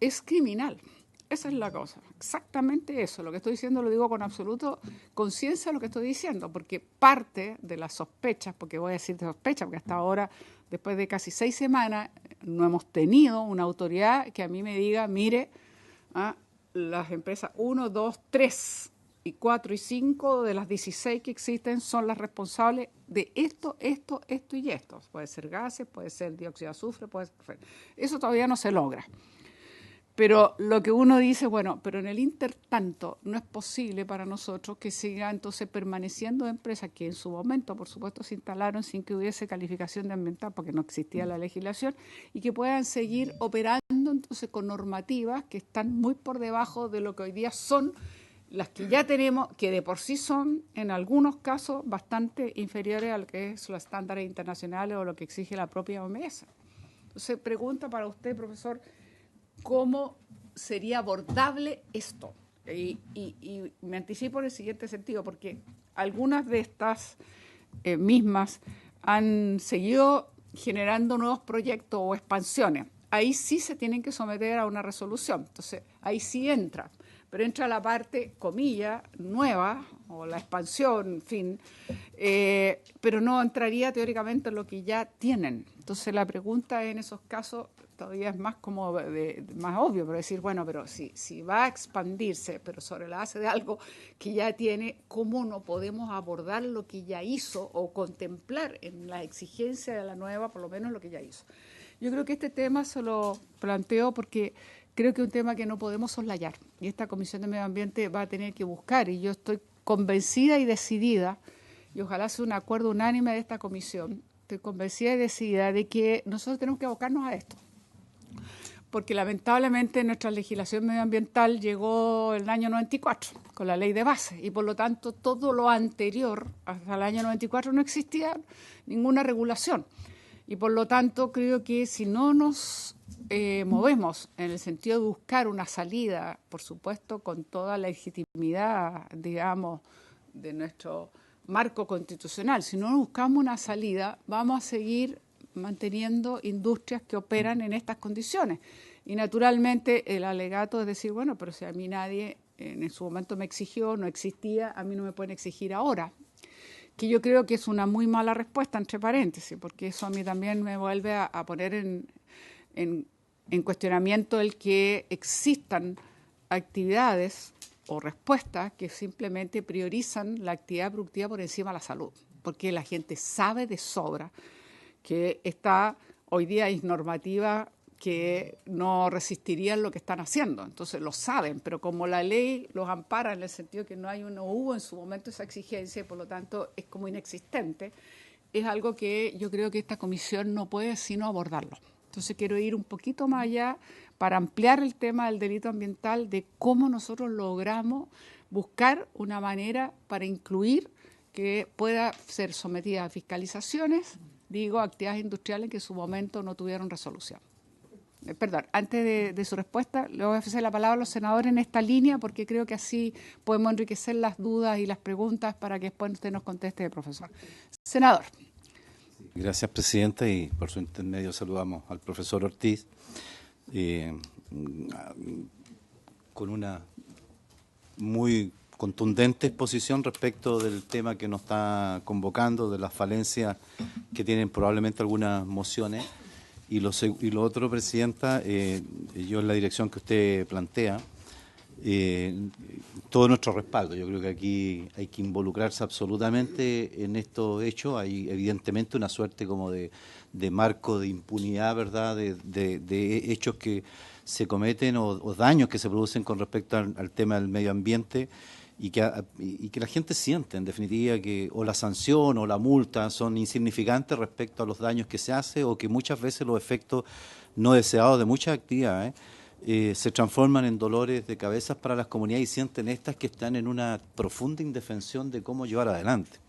es criminal. Esa es la cosa, exactamente eso. Lo que estoy diciendo lo digo con absoluta conciencia de lo que estoy diciendo, porque parte de las sospechas, porque voy a decir de sospechas, porque hasta ahora, después de casi 6 semanas, no hemos tenido una autoridad que a mí me diga, mire, las empresas 1, 2, 3 y 4 y 5 de las 16 que existen son las responsables de esto y esto. Puede ser gases, puede ser dióxido de azufre, puede ser... Eso todavía no se logra. Pero lo que uno dice, bueno, pero en el intertanto no es posible para nosotros que siga entonces permaneciendo empresas que en su momento, por supuesto, se instalaron sin que hubiese calificación de ambiental porque no existía la legislación y que puedan seguir operando entonces con normativas que están muy por debajo de lo que hoy día son las que ya tenemos, que de por sí son en algunos casos bastante inferiores a lo que son los estándares internacionales o lo que exige la propia OMS. Entonces, pregunta para usted, profesor, ¿cómo sería abordable esto? Y me anticipo en el siguiente sentido, porque algunas de estas mismas han seguido generando nuevos proyectos o expansiones. Ahí sí se tienen que someter a una resolución, entonces ahí sí entra. pero entra la parte, comilla, nueva, o la expansión, en fin, pero no entraría teóricamente en lo que ya tienen. Entonces la pregunta en esos casos todavía es más como más obvio, pero decir, bueno, pero si va a expandirse, pero sobre la base de algo que ya tiene, ¿cómo no podemos abordar lo que ya hizo o contemplar en la exigencia de la nueva, por lo menos lo que ya hizo? Yo creo que este tema se lo planteo porque creo que es un tema que no podemos soslayar y esta Comisión de Medio Ambiente va a tener que buscar, y yo estoy convencida y decidida, y ojalá sea un acuerdo unánime de esta comisión, estoy convencida y decidida de que nosotros tenemos que abocarnos a esto, porque lamentablemente nuestra legislación medioambiental llegó en el año 94 con la ley de base, y por lo tanto todo lo anterior hasta el año 94 no existía ninguna regulación. Y por lo tanto creo que si no nos movemos en el sentido de buscar una salida, por supuesto con toda la legitimidad, digamos, de nuestro marco constitucional, si no buscamos una salida, vamos a seguir manteniendo industrias que operan en estas condiciones. Y naturalmente el alegato es decir, bueno, pero si a mí nadie en su momento me exigió, no existía, a mí no me pueden exigir ahora. Que yo creo que es una muy mala respuesta, entre paréntesis, porque eso a mí también me vuelve a poner en cuestionamiento el que existan actividades o respuestas que simplemente priorizan la actividad productiva por encima de la salud, porque la gente sabe de sobra que hoy día hay normativa que no resistirían lo que están haciendo. Entonces lo saben, pero como la ley los ampara en el sentido que no hubo en su momento esa exigencia y por lo tanto es como inexistente, es algo que yo creo que esta comisión no puede sino abordarlo. Entonces quiero ir un poquito más allá para ampliar el tema del delito ambiental, de cómo nosotros logramos buscar una manera para incluir que pueda ser sometida a fiscalizaciones, actividades industriales que en su momento no tuvieron resolución. Perdón, antes de su respuesta, le voy a ofrecer la palabra a los senadores en esta línea porque creo que así podemos enriquecer las dudas y las preguntas para que después usted nos conteste, profesor. Senador. Gracias, presidenta, y por su intermedio saludamos al profesor Ortiz con una muy contundente exposición respecto del tema que nos está convocando, de las falencias que tienen probablemente algunas mociones. Y lo otro, presidenta, yo en la dirección que usted plantea, todo nuestro respaldo. Yo creo que aquí hay que involucrarse absolutamente en estos hechos. Hay evidentemente una suerte como de marco de impunidad, ¿verdad?, de hechos que se cometen o daños que se producen con respecto al tema del medio ambiente. Y que la gente siente, en definitiva, que o la sanción o la multa son insignificantes respecto a los daños que se hace, o que muchas veces los efectos no deseados de muchas actividades se transforman en dolores de cabezas para las comunidades, y sienten estas que están en una profunda indefensión de cómo llevar adelante.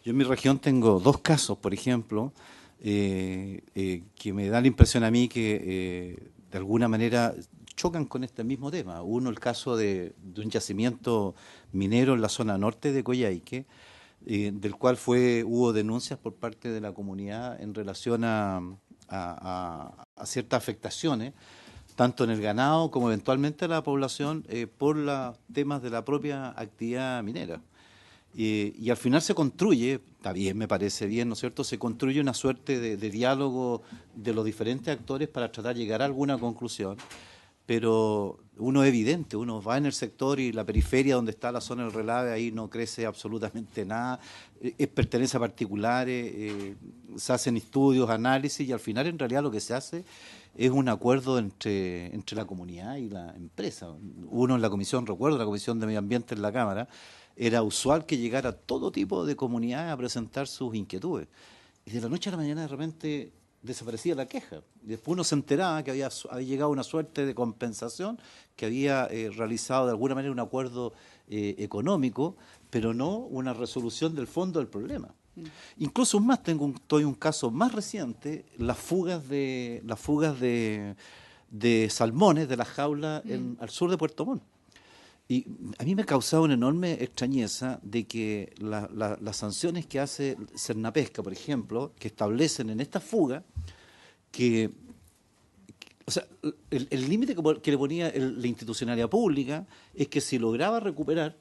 Yo en mi región tengo dos casos, por ejemplo, que me da la impresión a mí que de alguna manera chocan con este mismo tema. Uno, el caso de un yacimiento minero en la zona norte de Coyhaique, del cual hubo denuncias por parte de la comunidad en relación a ciertas afectaciones, tanto en el ganado como eventualmente a la población, por los temas de la propia actividad minera. Y al final se construye, está bien, me parece bien, ¿no es cierto?, se construye una suerte de diálogo de los diferentes actores para tratar de llegar a alguna conclusión. Pero uno es evidente, uno va en el sector y la periferia donde está la zona del relave, ahí no crece absolutamente nada, pertenece a particulares, se hacen estudios, análisis, y al final en realidad lo que se hace es un acuerdo entre la comunidad y la empresa. Uno en la comisión, recuerdo, la Comisión de Medio Ambiente en la Cámara, era usual que llegara todo tipo de comunidades a presentar sus inquietudes. Y de la noche a la mañana de repente desaparecía la queja. Y después uno se enteraba que había llegado una suerte de compensación, que había realizado de alguna manera un acuerdo económico, pero no una resolución del fondo del problema. Incluso más, tengo un caso más reciente, las fugas de salmones de las jaulas al sur de Puerto Montt. Y a mí me ha causado una enorme extrañeza de que las sanciones que hace Cernapesca, por ejemplo, que establecen en esta fuga que O sea, el límite que le ponía la institucionalidad pública es que si lograba recuperar,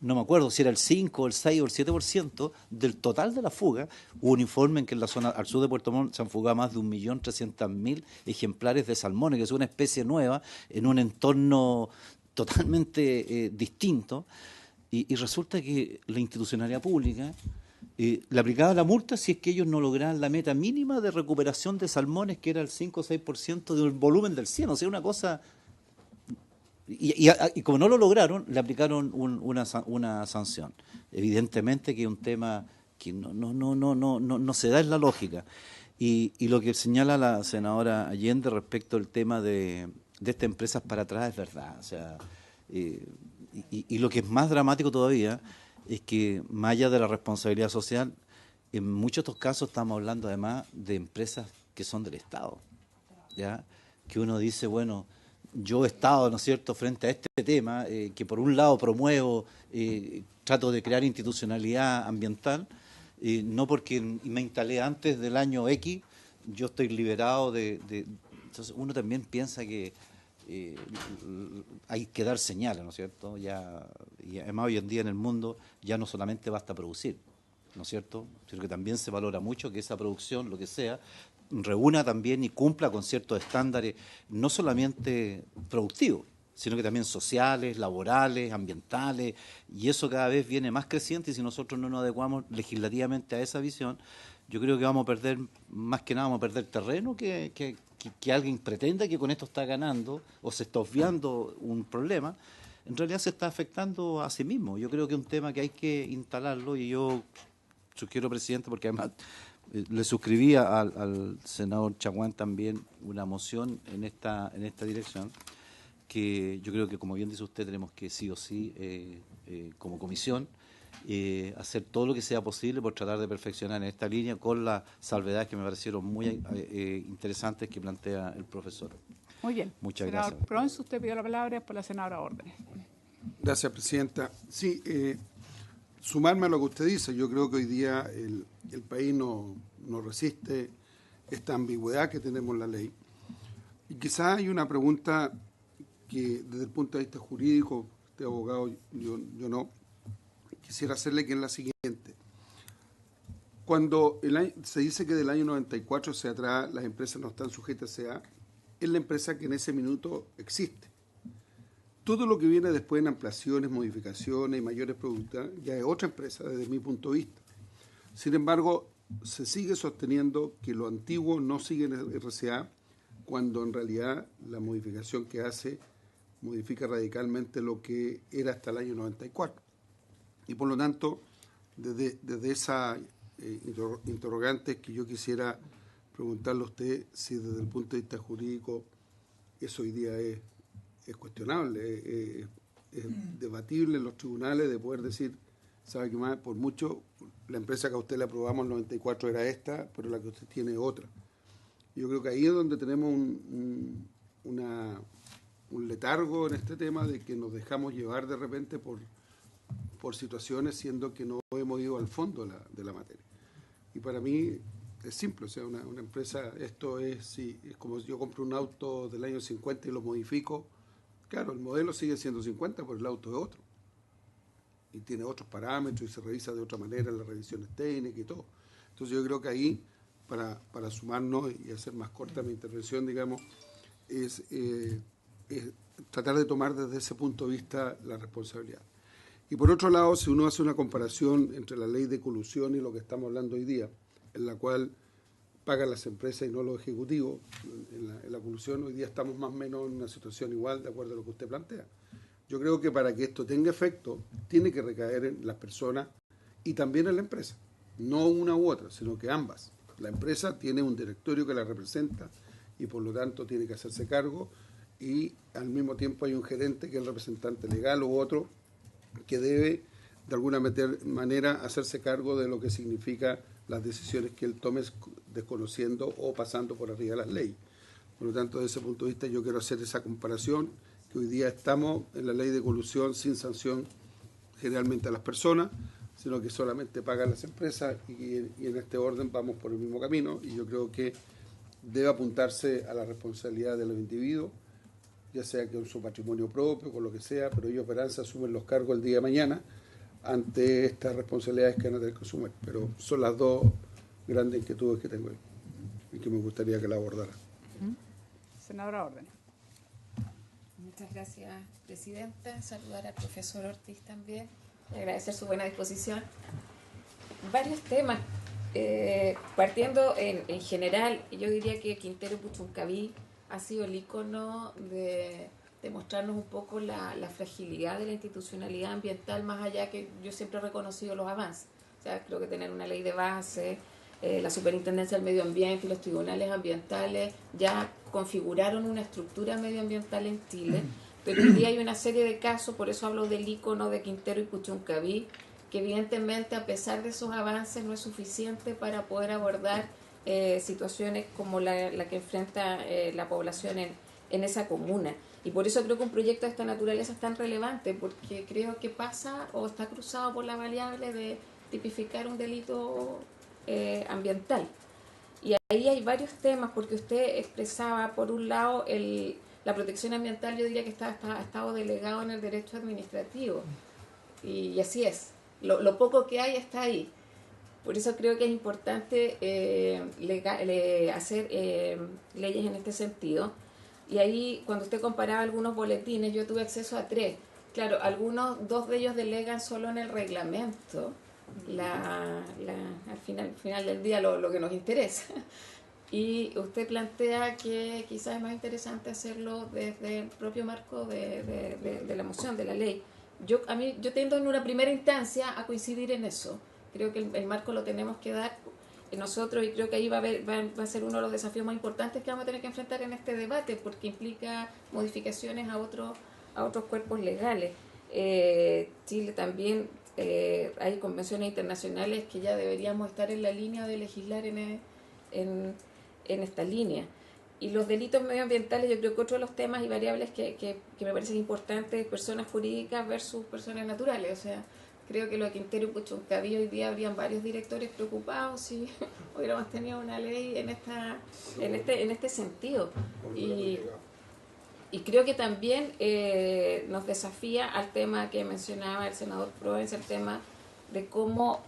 no me acuerdo si era el 5, el 6 o el 7% del total de la fuga. Hubo un informe en que en la zona al sur de Puerto Montt se han fugado más de 1.300.000 ejemplares de salmones, que es una especie nueva en un entorno totalmente distinto. Y resulta que la institucionalidad pública le aplicaba la multa si es que ellos no lograban la meta mínima de recuperación de salmones, que era el 5 o 6% del volumen del 100. O sea, una cosa... Y como no lo lograron, le aplicaron una sanción. Evidentemente que es un tema que no se da en la lógica. Y lo que señala la senadora Allende respecto al tema de estas empresas para atrás es verdad. O sea, y lo que es más dramático todavía es que, más allá de la responsabilidad social, en muchos de estos casos estamos hablando además de empresas que son del Estado, ¿ya? Que uno dice, bueno, yo he estado, ¿no es cierto?, frente a este tema, que por un lado promuevo, trato de crear institucionalidad ambiental, no porque me instalé antes del año X, yo estoy liberado de... Entonces uno también piensa que hay que dar señales, ¿no es cierto? Y además hoy en día en el mundo ya no solamente basta producir, ¿no es cierto?, sino que también se valora mucho que esa producción, lo que sea, reúna también y cumpla con ciertos estándares, no solamente productivos, sino que también sociales, laborales, ambientales, y eso cada vez viene más creciente, y si nosotros no nos adecuamos legislativamente a esa visión, yo creo que vamos a perder, más que nada vamos a perder terreno, que alguien pretenda que con esto está ganando o se está obviando un problema. En realidad se está afectando a sí mismo. Yo creo que es un tema que hay que instalarlo, y yo sugiero, presidente, porque además le suscribía al senador Chaguán también una moción en esta dirección, que yo creo que, como bien dice usted, tenemos que sí o sí, como comisión, hacer todo lo que sea posible por tratar de perfeccionar en esta línea, con las salvedades que me parecieron muy interesantes que plantea el profesor. Muy bien. Muchas Senador gracias. Pons, usted pidió la palabra por la senadora Órdenes. Gracias, presidenta. Sí, sumarme a lo que usted dice, yo creo que hoy día el país no resiste esta ambigüedad que tenemos en la ley. Y quizás hay una pregunta que desde el punto de vista jurídico, usted abogado, yo no, quisiera hacerle, que es la siguiente. Cuando se dice que del año 94 hacia atrás las empresas no están sujetas a CA, es la empresa que en ese minuto existe. Todo lo que viene después en ampliaciones, modificaciones y mayores productos ya es otra empresa desde mi punto de vista. Sin embargo, se sigue sosteniendo que lo antiguo no sigue en el RCA, cuando en realidad la modificación que hace modifica radicalmente lo que era hasta el año 94. Y por lo tanto, desde esa interrogante que yo quisiera preguntarle a usted si desde el punto de vista jurídico eso hoy día es cuestionable, es debatible en los tribunales, de poder decir, sabe que más, por mucho, la empresa que a usted le aprobamos en el 94 era esta, pero la que usted tiene es otra. Yo creo que ahí es donde tenemos un letargo en este tema, de que nos dejamos llevar de repente por situaciones, siendo que no hemos ido al fondo de la materia. Y para mí es simple, o sea, una empresa, esto es como si yo compro un auto del año 50 y lo modifico. Claro, el modelo sigue siendo 50, pero el auto es otro. Y tiene otros parámetros y se revisa de otra manera en las revisiones técnicas y todo. Entonces yo creo que ahí, para sumarnos y hacer más corta mi intervención, digamos, es tratar de tomar desde ese punto de vista la responsabilidad. Y por otro lado, si uno hace una comparación entre la ley de colusión y lo que estamos hablando hoy día, en la cual pagan las empresas y no los ejecutivos, en la colusión hoy día estamos más o menos en una situación igual, de acuerdo a lo que usted plantea. Yo creo que para que esto tenga efecto, tiene que recaer en las personas y también en la empresa. No una u otra, sino que ambas. La empresa tiene un directorio que la representa y por lo tanto tiene que hacerse cargo, y al mismo tiempo hay un gerente que es el representante legal u otro que debe de alguna manera hacerse cargo de lo que significa las decisiones que él tome, desconociendo o pasando por arriba de las leyes. Por lo tanto, desde ese punto de vista yo quiero hacer esa comparación, que hoy día estamos en la ley de colusión sin sanción generalmente a las personas, sino que solamente pagan las empresas, y en este orden vamos por el mismo camino, y yo creo que debe apuntarse a la responsabilidad de los individuos, ya sea con su patrimonio propio, con lo que sea, pero ellos verán si asumen los cargos el día de mañana ante estas responsabilidades que van a tener que asumir. Pero son las dos grandes inquietudes que tengo ahí y que me gustaría que la abordara. Senadora Órdenes. Muchas gracias, presidenta. Saludar al profesor Ortiz también y agradecer su buena disposición. Varios temas. Partiendo en general, yo diría que Quintero Puchuncaví ha sido el ícono de mostrarnos un poco la fragilidad de la institucionalidad ambiental, más allá que yo siempre he reconocido los avances. O sea, creo que tener una ley de base, la Superintendencia del Medio Ambiente y los tribunales ambientales ya configuraron una estructura medioambiental en Chile, pero hoy día hay una serie de casos, por eso hablo del ícono de Quintero y Puchuncaví, que evidentemente a pesar de esos avances no es suficiente para poder abordar situaciones como la que enfrenta la población en esa comuna. Y por eso creo que un proyecto de esta naturaleza es tan relevante, porque creo que pasa o está cruzado por la variable de tipificar un delito ambiental. Y ahí hay varios temas, porque usted expresaba, por un lado, la protección ambiental, yo diría que ha estado delegado en el derecho administrativo, y así es. Lo poco que hay está ahí. Por eso creo que es importante hacer leyes en este sentido. Y ahí, cuando usted comparaba algunos boletines, yo tuve acceso a 3. Claro, dos de ellos delegan solo en el reglamento, al final del día lo que nos interesa. Y usted plantea que quizás es más interesante hacerlo desde el propio marco de la moción, de la ley. Yo tiendo en una primera instancia a coincidir en eso. Creo que el marco lo tenemos que dar nosotros, y creo que ahí va a ser uno de los desafíos más importantes que vamos a tener que enfrentar en este debate, porque implica modificaciones a otros cuerpos legales. Chile también, hay convenciones internacionales que ya deberíamos estar en la línea de legislar en esta línea. Y los delitos medioambientales, yo creo que otro de los temas y variables que me parecen importantes, personas jurídicas versus personas naturales. O sea, creo que lo de Quintero y Puchuncaví hoy día habrían varios directores preocupados si hubiéramos tenido una ley en este sentido. Y creo que también nos desafía al tema que mencionaba el senador Proens, el tema de cómo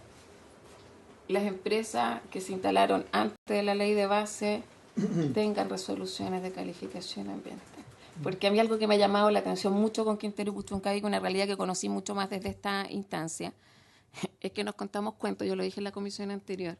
las empresas que se instalaron antes de la ley de base tengan resoluciones de calificación ambiental. Porque a mí algo que me ha llamado la atención mucho con Quintero y Puchuncaví, con una realidad que conocí mucho más desde esta instancia, es que nos contamos cuentos, yo lo dije en la comisión anterior.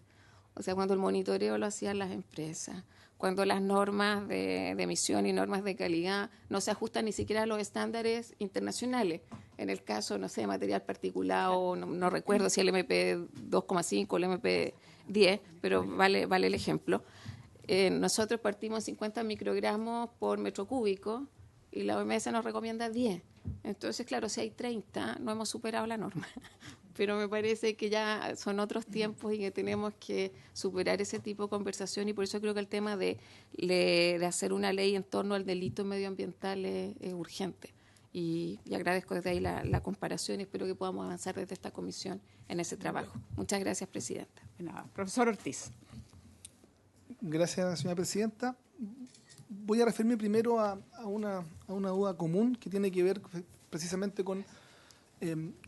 O sea, cuando el monitoreo lo hacían las empresas, cuando las normas de emisión y normas de calidad no se ajustan ni siquiera a los estándares internacionales. En el caso, no sé, de material particulado, no recuerdo si el MP 2,5 o el MP 10, pero vale el ejemplo. Nosotros partimos en 50 microgramos por metro cúbico y la OMS nos recomienda 10. Entonces, claro, si hay 30, no hemos superado la norma. Pero me parece que ya son otros tiempos y que tenemos que superar ese tipo de conversación, y por eso creo que el tema de hacer una ley en torno al delito medioambiental es urgente. Y agradezco desde ahí la comparación y espero que podamos avanzar desde esta comisión en ese trabajo. Muchas gracias, presidenta. Nada, profesor Ortiz. Gracias, señora presidenta. Voy a referirme primero a una duda común que tiene que ver precisamente con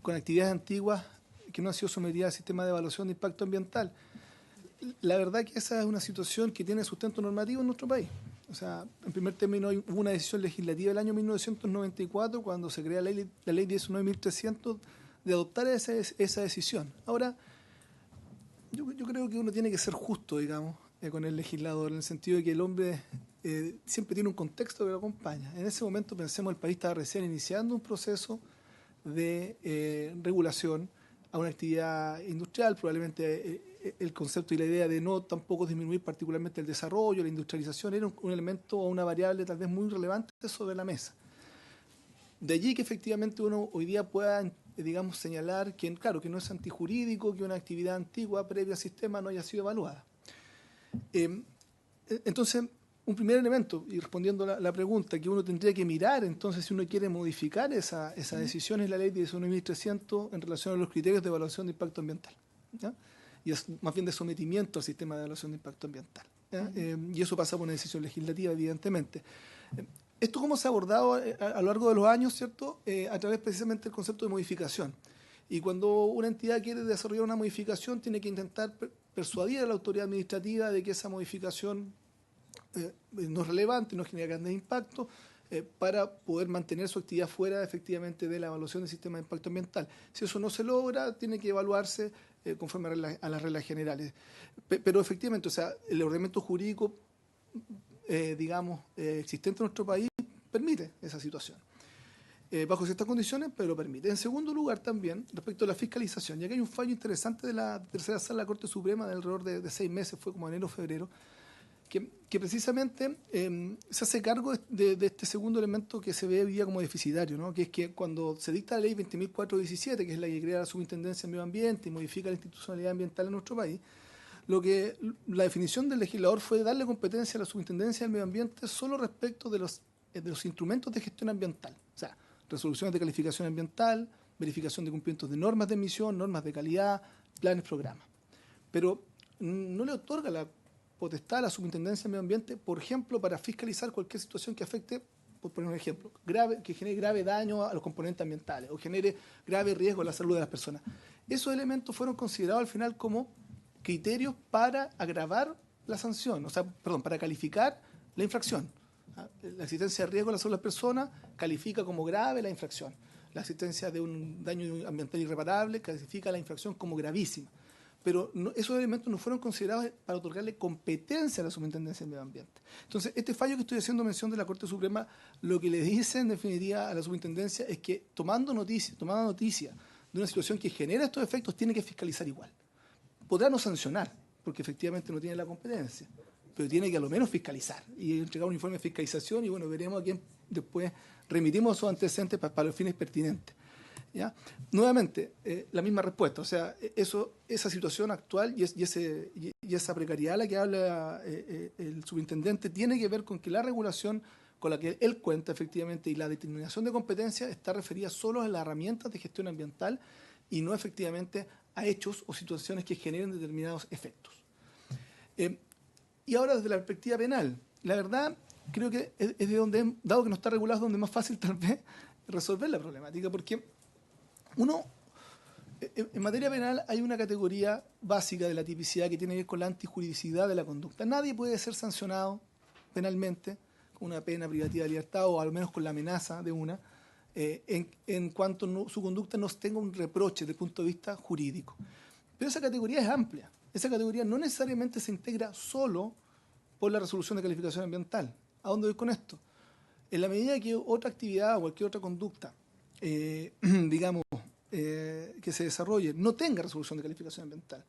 actividades antiguas que no han sido sometidas al sistema de evaluación de impacto ambiental. La verdad que esa es una situación que tiene sustento normativo en nuestro país. O sea, en primer término, hubo una decisión legislativa del año 1994 cuando se crea la ley 19.300 de adoptar esa decisión. Ahora, yo creo que uno tiene que ser justo, digamos, con el legislador, en el sentido de que el hombre siempre tiene un contexto que lo acompaña. En ese momento, pensemos, el país estaba recién iniciando un proceso de regulación a una actividad industrial, probablemente el concepto y la idea de no tampoco disminuir particularmente el desarrollo, la industrialización, era un elemento o una variable tal vez muy relevante sobre la mesa. De allí que efectivamente uno hoy día pueda, digamos, señalar que, claro, que no es antijurídico, que una actividad antigua previa al sistema no haya sido evaluada. Entonces, un primer elemento, y respondiendo la pregunta, que uno tendría que mirar, entonces, si uno quiere modificar esa decisión, es la ley 19.300 en relación a los criterios de evaluación de impacto ambiental, ¿ya? Y es más bien de sometimiento al sistema de evaluación de impacto ambiental. ¿ya? Y eso pasa por una decisión legislativa, evidentemente. ¿Esto cómo se ha abordado a lo largo de los años, cierto? A través precisamente del concepto de modificación. Y cuando una entidad quiere desarrollar una modificación, tiene que intentar persuadir a la autoridad administrativa de que esa modificación no es relevante, no genera grandes impactos, para poder mantener su actividad fuera efectivamente de la evaluación del sistema de impacto ambiental. Si eso no se logra, tiene que evaluarse conforme a las reglas generales. Pero efectivamente, o sea, el ordenamiento jurídico, existente en nuestro país, permite esa situación. Bajo ciertas condiciones, pero lo permite. En segundo lugar, también, respecto a la fiscalización, ya que hay un fallo interesante de la tercera sala de la Corte Suprema de alrededor de 6 meses, fue como enero o febrero, que precisamente se hace cargo de este segundo elemento que se ve hoy día como deficitario, ¿no? Que es que cuando se dicta la ley 20.417, que es la que crea la Subintendencia de Medio Ambiente y modifica la institucionalidad ambiental en nuestro país, la definición del legislador fue darle competencia a la Subintendencia del Medio Ambiente solo respecto de los instrumentos de gestión ambiental, o sea, resoluciones de calificación ambiental, verificación de cumplimientos de normas de emisión, normas de calidad, planes, programas. Pero no le otorga la potestad a la Superintendencia de Medio Ambiente, por ejemplo, para fiscalizar cualquier situación que afecte, por poner un ejemplo, que genere grave daño a los componentes ambientales o genere grave riesgo a la salud de las personas. Esos elementos fueron considerados al final como criterios para agravar la sanción, para calificar la infracción. La existencia de riesgo a la salud de las personas califica como grave la infracción. La existencia de un daño ambiental irreparable califica la infracción como gravísima. Pero esos elementos no fueron considerados para otorgarle competencia a la Superintendencia del Medio Ambiente. Entonces, este fallo que estoy haciendo mención de la Corte Suprema, lo que le dice en definitiva a la Superintendencia es que tomando noticia de una situación que genera estos efectos, tiene que fiscalizar igual. Podrá no sancionar, porque efectivamente no tiene la competencia, pero tiene que a lo menos fiscalizar y entregar un informe de fiscalización y bueno, veremos a quién después remitimos esos antecedentes para los fines pertinentes. ¿Ya? Nuevamente, la misma respuesta, o sea, esa situación actual y esa precariedad a la que habla el subintendente tiene que ver con que la regulación con la que él cuenta efectivamente y la determinación de competencia está referida solo a las herramientas de gestión ambiental y no efectivamente a hechos o situaciones que generen determinados efectos. Y ahora desde la perspectiva penal, la verdad creo que es de donde, dado que no está regulado, es donde es más fácil tal vez resolver la problemática, porque en materia penal hay una categoría básica de la tipicidad que tiene que ver con la antijuridicidad de la conducta. Nadie puede ser sancionado penalmente con una pena privativa de libertad o al menos con la amenaza de una, en cuanto su conducta no tenga un reproche desde el punto de vista jurídico. Pero esa categoría es amplia. Esa categoría no necesariamente se integra solo por la resolución de calificación ambiental. ¿A dónde voy con esto? En la medida que otra actividad o cualquier otra conducta que se desarrolle no tenga resolución de calificación ambiental,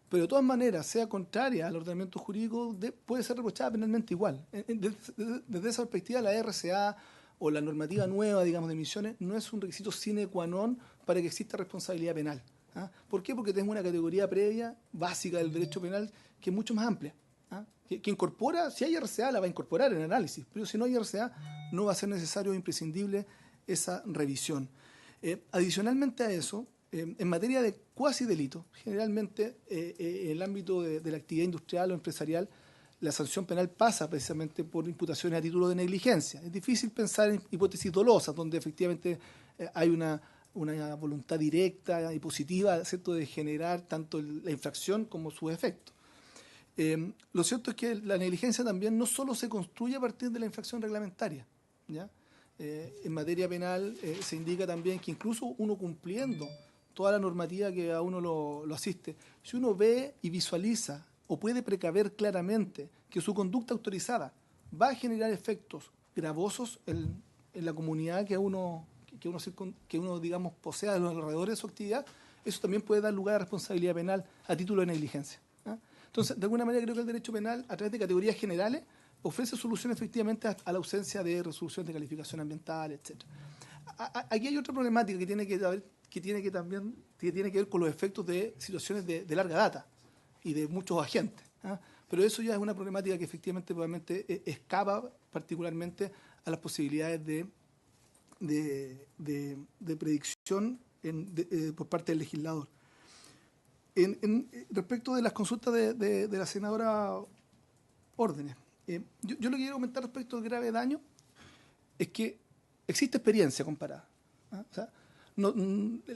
pero de todas maneras sea contraria al ordenamiento jurídico, puede ser reprochada penalmente igual. Desde esa perspectiva, la RCA o la normativa nueva, de emisiones, no es un requisito sine qua non para que exista responsabilidad penal. ¿Ah? ¿Por qué? Porque tenemos una categoría previa, básica del derecho penal, que es mucho más amplia. ¿Ah? Que incorpora, si hay RCA, la va a incorporar en el análisis, pero si no hay RCA, no va a ser necesario o imprescindible esa revisión. Adicionalmente a eso, en materia de cuasi delito, generalmente en el ámbito de la actividad industrial o empresarial, la sanción penal pasa precisamente por imputaciones a título de negligencia. Es difícil pensar en hipótesis dolosas, donde efectivamente hay una voluntad directa y positiva, ¿cierto?, de generar tanto la infracción como sus efectos. Lo cierto es que la negligencia también no solo se construye a partir de la infracción reglamentaria, ¿ya? En materia penal se indica también que incluso uno cumpliendo toda la normativa que a uno lo asiste, si uno ve y visualiza o puede precaver claramente que su conducta autorizada va a generar efectos gravosos en la comunidad que uno digamos posea a los alrededores de su actividad, eso también puede dar lugar a responsabilidad penal a título de negligencia. ¿Ah? Entonces, de alguna manera creo que el derecho penal, a través de categorías generales, ofrece soluciones efectivamente a la ausencia de resolución de calificación ambiental, etc. Aquí hay otra problemática que tiene que ver con los efectos de situaciones de larga data y de muchos agentes. ¿Ah? Pero eso ya es una problemática que efectivamente probablemente escapa particularmente a las posibilidades de predicción por parte del legislador. Respecto de las consultas de la senadora órdenes. Yo lo que quiero comentar respecto al grave daño es que existe experiencia comparada. O sea,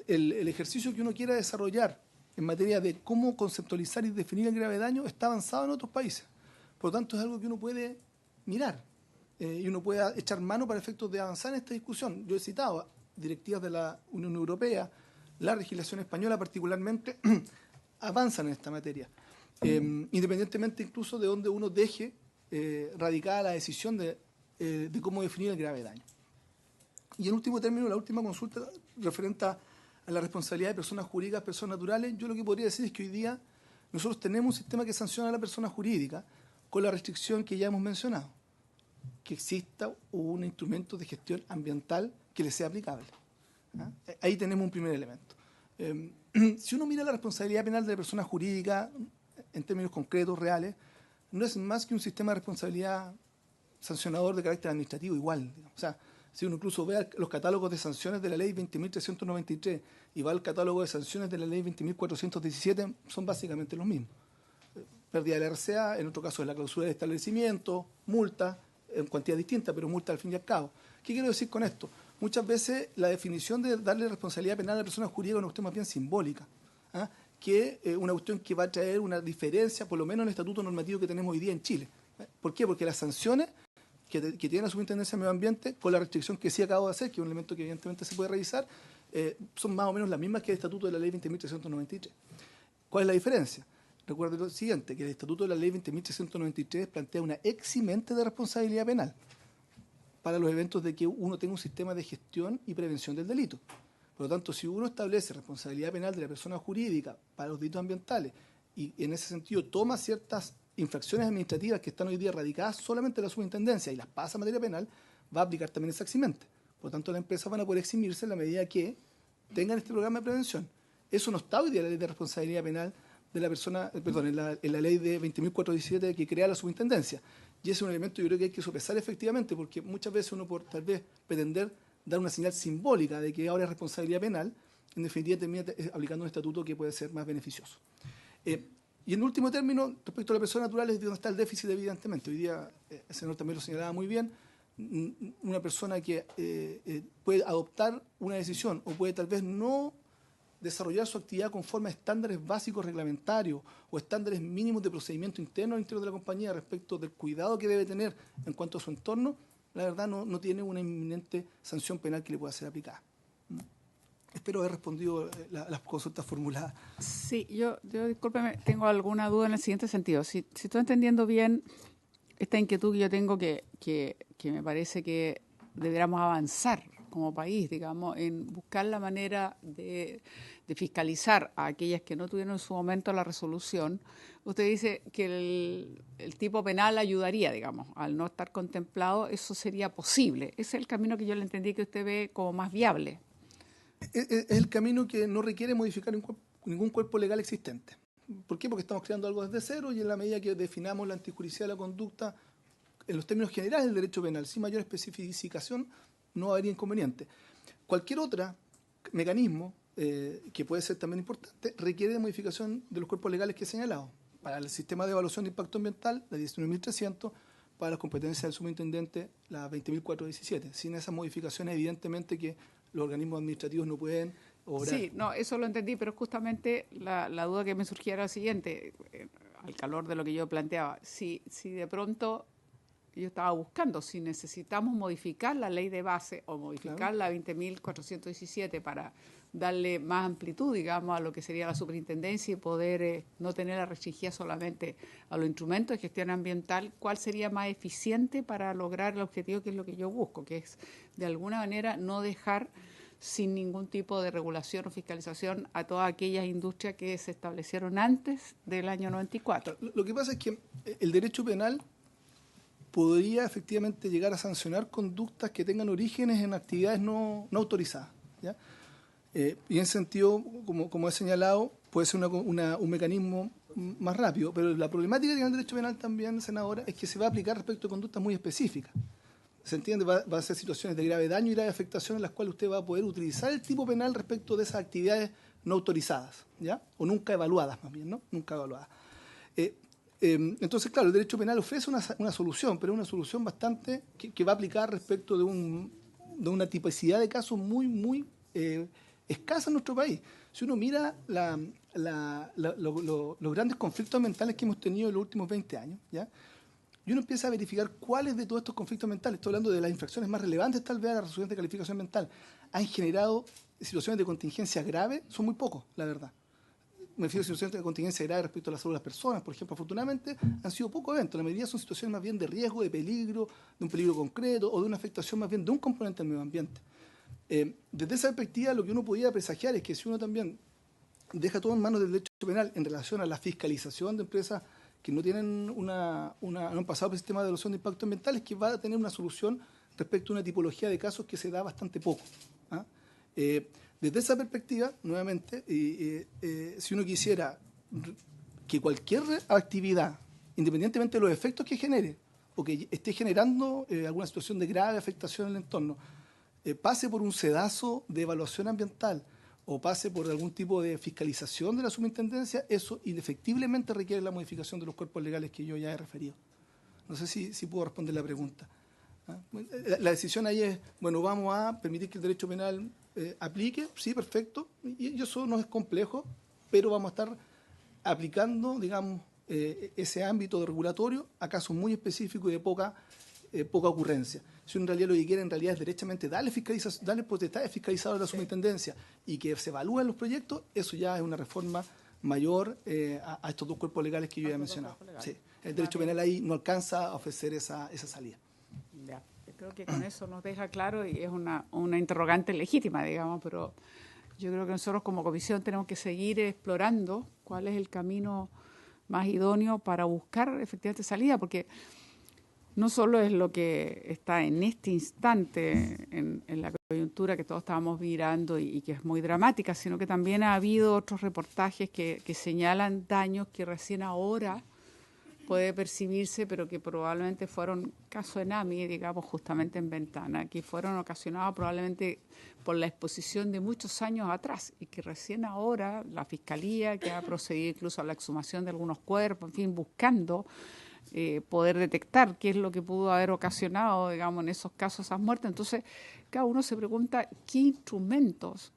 el ejercicio que uno quiera desarrollar en materia de cómo conceptualizar y definir el grave daño está avanzado en otros países. Por lo tanto, es algo que uno puede mirar y uno puede echar mano para efectos de avanzar en esta discusión. Yo he citado directivas de la Unión Europea, la legislación española particularmente, avanzan en esta materia, independientemente incluso de donde uno deje radicada la decisión de cómo definir el grave daño. Y en último término, la última consulta referente a la responsabilidad de personas jurídicas, personas naturales, yo lo que podría decir es que hoy día nosotros tenemos un sistema que sanciona a la persona jurídica con la restricción que ya hemos mencionado, que exista un instrumento de gestión ambiental que le sea aplicable. Ahí tenemos un primer elemento. Si uno mira la responsabilidad penal de la persona jurídica en términos concretos, reales, no es más que un sistema de responsabilidad sancionador de carácter administrativo igual. O sea, si uno incluso ve los catálogos de sanciones de la ley 20.393 y va al catálogo de sanciones de la ley 20.417, son básicamente los mismos. Pérdida de la RCA, en otro caso es la clausura de establecimiento, multa, en cuantía distinta, pero multa al fin y al cabo. ¿Qué quiero decir con esto? Muchas veces la definición de darle responsabilidad penal a la persona jurídica es una cuestión más bien simbólica, que una cuestión que va a traer una diferencia, por lo menos en el estatuto normativo que tenemos hoy día en Chile. ¿Por qué? Porque las sanciones que tiene la Superintendencia de Medio Ambiente, con la restricción que sí acabo de hacer, que es un elemento que evidentemente se puede revisar, son más o menos las mismas que el estatuto de la ley 20.393. ¿Cuál es la diferencia? Recuerde lo siguiente, que el estatuto de la ley 20.393 plantea una eximente de responsabilidad penal para los eventos de que uno tenga un sistema de gestión y prevención del delito. Por lo tanto, si uno establece responsabilidad penal de la persona jurídica para los delitos ambientales y en ese sentido toma ciertas infracciones administrativas que están hoy día radicadas solamente en la superintendencia y las pasa a materia penal, va a aplicar también esa eximente. Por lo tanto, las empresas van a poder eximirse en la medida que tengan este programa de prevención. Eso no está hoy día en la ley de responsabilidad penal de la persona, perdón, en la ley de 20.417 que crea la superintendencia. Y ese es un elemento yo creo que hay que sopesar efectivamente, porque muchas veces uno por tal vez pretender dar una señal simbólica de que ahora es responsabilidad penal, en definitiva termina aplicando un estatuto que puede ser más beneficioso. Y en último término, respecto a la persona natural, es donde está el déficit, evidentemente. Hoy día, el señor también lo señalaba muy bien, una persona que puede adoptar una decisión o puede tal vez no desarrollar su actividad conforme a estándares básicos reglamentarios o estándares mínimos de procedimiento interno al interior de la compañía respecto del cuidado que debe tener en cuanto a su entorno, la verdad no tiene una inminente sanción penal que le pueda ser aplicada. Espero haber respondido las consultas formuladas. Sí, yo discúlpeme, tengo alguna duda en el siguiente sentido. Si estoy entendiendo bien esta inquietud que yo tengo, que me parece que deberíamos avanzar como país, digamos, en buscar la manera de fiscalizar a aquellas que no tuvieron en su momento la resolución. Usted dice que el tipo penal ayudaría, digamos, al no estar contemplado, eso sería posible. Ese es el camino que yo le entendí que usted ve como más viable. Es el camino que no requiere modificar ningún cuerpo legal existente. ¿Por qué? Porque estamos creando algo desde cero y en la medida que definamos la antijuricidad de la conducta en los términos generales del derecho penal, sin mayor especificación, no habría inconveniente. Cualquier otro mecanismo, que puede ser también importante, requiere de modificación de los cuerpos legales que he señalado. Para el sistema de evaluación de impacto ambiental, la 19.300, para las competencias del superintendente, la 20.417. Sin esas modificaciones, evidentemente que los organismos administrativos no pueden obrar. Sí, no, eso lo entendí, pero justamente la duda que me surgía era la siguiente, al calor de lo que yo planteaba. Si de pronto yo estaba buscando, si necesitamos modificar la ley de base o modificar la 20.417 para darle más amplitud, digamos, a lo que sería la superintendencia y poder no tener la restringida solamente a los instrumentos de gestión ambiental, ¿cuál sería más eficiente para lograr el objetivo que es lo que yo busco? Que es, de alguna manera, no dejar sin ningún tipo de regulación o fiscalización a todas aquellas industrias que se establecieron antes del año 94. Lo que pasa es que el derecho penal podría efectivamente llegar a sancionar conductas que tengan orígenes en actividades no autorizadas, ¿ya? Y en ese sentido, como he señalado, puede ser un mecanismo más rápido, pero la problemática que tiene el derecho penal también, senadora, es que se va a aplicar respecto a conductas muy específicas. ¿Se entiende? Va a ser situaciones de grave daño y grave afectación en las cuales usted va a poder utilizar el tipo penal respecto de esas actividades no autorizadas, ¿ya? O nunca evaluadas, más bien, ¿no? Nunca evaluadas. Entonces, claro, el derecho penal ofrece una solución, pero es una solución bastante que va a aplicar respecto de una tipicidad de casos muy, muy escasa en nuestro país. Si uno mira los grandes conflictos ambientales que hemos tenido en los últimos 20 años, ¿ya? Y uno empieza a verificar cuáles de todos estos conflictos ambientales, estoy hablando de las infracciones más relevantes tal vez a la resolución de calificación ambiental, han generado situaciones de contingencia grave, son muy pocos, la verdad. Me refiero a situaciones de contingencia grave respecto a la salud de las personas, por ejemplo, afortunadamente han sido pocos eventos, la mayoría son situaciones más bien de riesgo, de peligro, de un peligro concreto o de una afectación más bien de un componente del medio ambiente. Desde esa perspectiva, lo que uno podía presagiar es que si uno también deja todo en manos del derecho penal en relación a la fiscalización de empresas que no tienen no han pasado por el sistema de evaluación de impacto ambiental, es que va a tener una solución respecto a una tipología de casos que se da bastante poco. ¿Ah? Desde esa perspectiva, nuevamente, si uno quisiera que cualquier actividad, independientemente de los efectos que genere, o que esté generando alguna situación de grave afectación en el entorno, pase por un sedazo de evaluación ambiental o pase por algún tipo de fiscalización de la superintendencia, eso indefectiblemente requiere la modificación de los cuerpos legales que yo ya he referido. No sé si puedo responder la pregunta. ¿Ah? La decisión ahí es, bueno, vamos a permitir que el derecho penal aplique, sí, perfecto, y eso no es complejo, pero vamos a estar aplicando, digamos, ese ámbito de regulatorio a casos muy específicos y de poca ocurrencia. Si en realidad lo que quiere en realidad es derechamente darle potestad de fiscalizador a la superintendencia y que se evalúen los proyectos, eso ya es una reforma mayor a estos dos cuerpos legales que yo ya he mencionado. Sí, el derecho penal ahí no alcanza a ofrecer esa salida. Ya, creo que con eso nos deja claro y es una interrogante legítima, digamos, pero yo creo que nosotros como comisión tenemos que seguir explorando cuál es el camino más idóneo para buscar efectivamente salida, porque no solo es lo que está en este instante en la coyuntura que todos estábamos mirando y que es muy dramática, sino que también ha habido otros reportajes que señalan daños que recién ahora puede percibirse, pero que probablemente fueron caso Enami, digamos, justamente en Ventana, que fueron ocasionados probablemente por la exposición de muchos años atrás y que recién ahora la Fiscalía, que ha procedido incluso a la exhumación de algunos cuerpos, en fin, buscando poder detectar qué es lo que pudo haber ocasionado, digamos, en esos casos esas muertes. Entonces, cada uno se pregunta qué instrumentos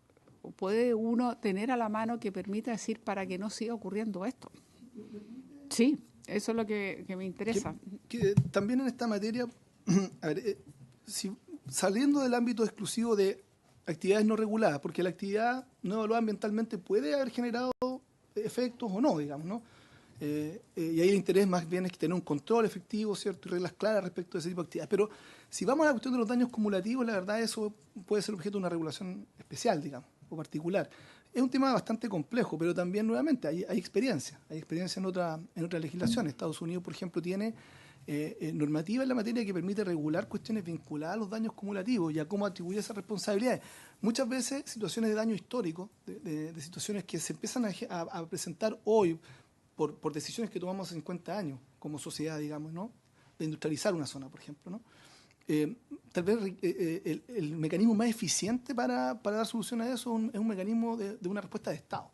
puede uno tener a la mano que permita decir para que no siga ocurriendo esto. Sí, eso es lo que me interesa. Que también en esta materia, a ver, saliendo del ámbito exclusivo de actividades no reguladas, porque la actividad no evaluada ambientalmente puede haber generado efectos o no, digamos, ¿no? Y ahí el interés más bien es tener un control efectivo, ¿cierto? Y reglas claras respecto a ese tipo de actividades. Pero si vamos a la cuestión de los daños cumulativos, la verdad eso puede ser objeto de una regulación especial, digamos, o particular. Es un tema bastante complejo, pero también, nuevamente, hay experiencia. Hay experiencia en otra legislación. Estados Unidos, por ejemplo, tiene normativa en la materia que permite regular cuestiones vinculadas a los daños cumulativos y a cómo atribuir esas responsabilidades. Muchas veces situaciones de daño histórico, de situaciones que se empiezan a presentar hoy por decisiones que tomamos hace 50 años como sociedad, digamos, ¿no? De industrializar una zona, por ejemplo, ¿no? Tal vez el mecanismo más eficiente para dar solución a eso es un mecanismo de una respuesta de Estado,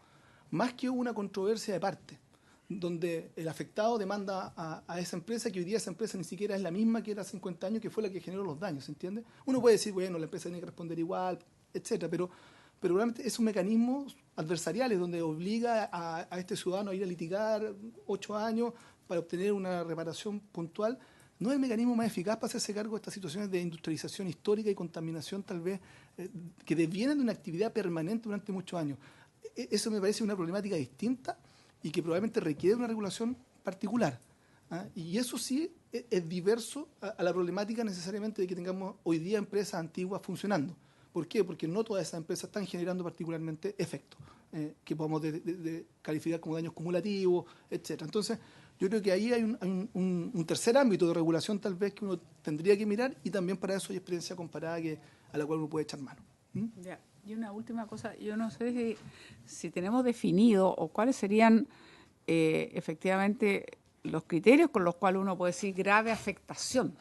más que una controversia de parte, donde el afectado demanda a esa empresa, que hoy día esa empresa ni siquiera es la misma que era hace 50 años, que fue la que generó los daños, ¿se entiende? Uno puede decir, bueno, la empresa tiene que responder igual, etcétera, pero realmente esos mecanismos adversariales donde obliga a este ciudadano a ir a litigar 8 años para obtener una reparación puntual, no es el mecanismo más eficaz para hacerse cargo de estas situaciones de industrialización histórica y contaminación tal vez que devienen de una actividad permanente durante muchos años. Eso me parece una problemática distinta y que probablemente requiere una regulación particular. ¿Ah? Y eso sí es diverso a la problemática necesariamente de que tengamos hoy día empresas antiguas funcionando. ¿Por qué? Porque no todas esas empresas están generando particularmente efectos que podemos calificar como daños cumulativos, etcétera. Entonces, yo creo que ahí hay un tercer ámbito de regulación tal vez que uno tendría que mirar y también para eso hay experiencia comparada a la cual uno puede echar mano. Ya. Y una última cosa, yo no sé si tenemos definido o cuáles serían efectivamente los criterios con los cuales uno puede decir grave afectación.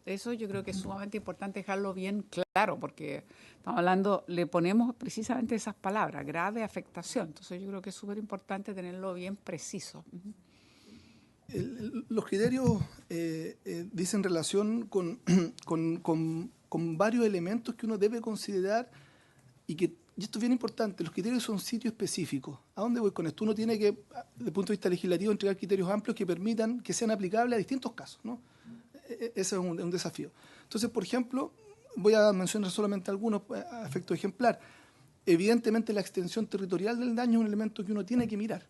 Eso yo creo que es sumamente importante dejarlo bien claro, porque estamos hablando, le ponemos precisamente esas palabras, grave afectación. Entonces yo creo que es súper importante tenerlo bien preciso. Los criterios dicen relación con varios elementos que uno debe considerar y esto es bien importante, los criterios son sitios específicos. ¿A dónde voy con esto? Uno tiene que, desde el punto de vista legislativo, entregar criterios amplios que permitan que sean aplicables a distintos casos, ¿no? Ese es un desafío. Entonces, por ejemplo, voy a mencionar solamente algunos a efecto ejemplar. Evidentemente, la extensión territorial del daño es un elemento que uno tiene que mirar.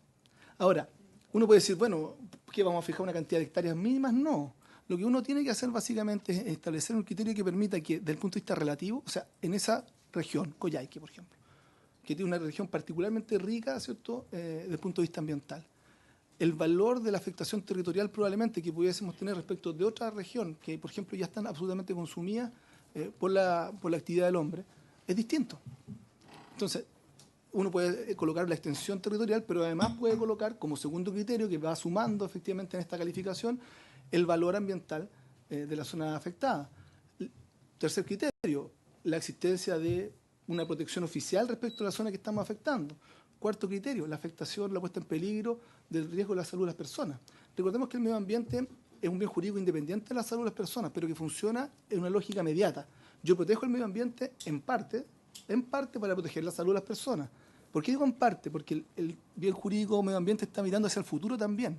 Ahora, uno puede decir, bueno, ¿qué vamos a fijar una cantidad de hectáreas mínimas? No. Lo que uno tiene que hacer básicamente es establecer un criterio que permita que, desde el punto de vista relativo, o sea, en esa región, Coyhaique, por ejemplo, que tiene una región particularmente rica, ¿cierto?, desde el punto de vista ambiental. El valor de la afectación territorial probablemente que pudiésemos tener respecto de otra región, que, por ejemplo, ya están absolutamente consumidas por la actividad del hombre, es distinto. Entonces, uno puede colocar la extensión territorial, pero además puede colocar como segundo criterio, que va sumando efectivamente en esta calificación, el valor ambiental de la zona afectada. Tercer criterio, la existencia de una protección oficial respecto a la zona que estamos afectando. Cuarto criterio, la afectación, la puesta en peligro del riesgo de la salud de las personas. Recordemos que el medio ambiente es un bien jurídico independiente de la salud de las personas, pero que funciona en una lógica inmediata. Yo protejo el medio ambiente en parte para proteger la salud de las personas. ¿Por qué digo en parte? Porque el bien jurídico medio ambiente está mirando hacia el futuro también.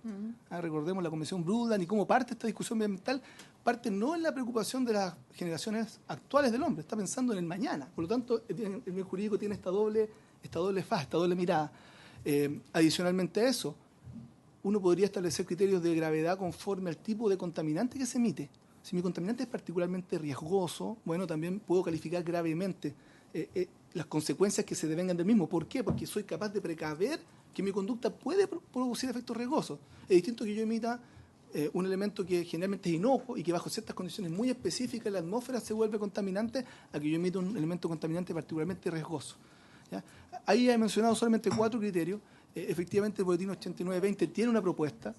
Recordemos la Convención Brundtland y cómo parte esta discusión medioambiental, parte no en la preocupación de las generaciones actuales del hombre, está pensando en el mañana. Por lo tanto, el bien jurídico tiene esta doble faz, esta doble mirada. Adicionalmente a eso, uno podría establecer criterios de gravedad conforme al tipo de contaminante que se emite. Si mi contaminante es particularmente riesgoso, bueno, también puedo calificar gravemente las consecuencias que se devengan del mismo. ¿Por qué? Porque soy capaz de precaver que mi conducta puede producir efectos riesgosos. Es distinto que yo emita un elemento que generalmente es inocuo y que bajo ciertas condiciones muy específicas en la atmósfera se vuelve contaminante, a que yo emito un elemento contaminante particularmente riesgoso. ¿Ya? Ahí he mencionado solamente 4 criterios. Efectivamente, el boletín 8920 tiene una propuesta.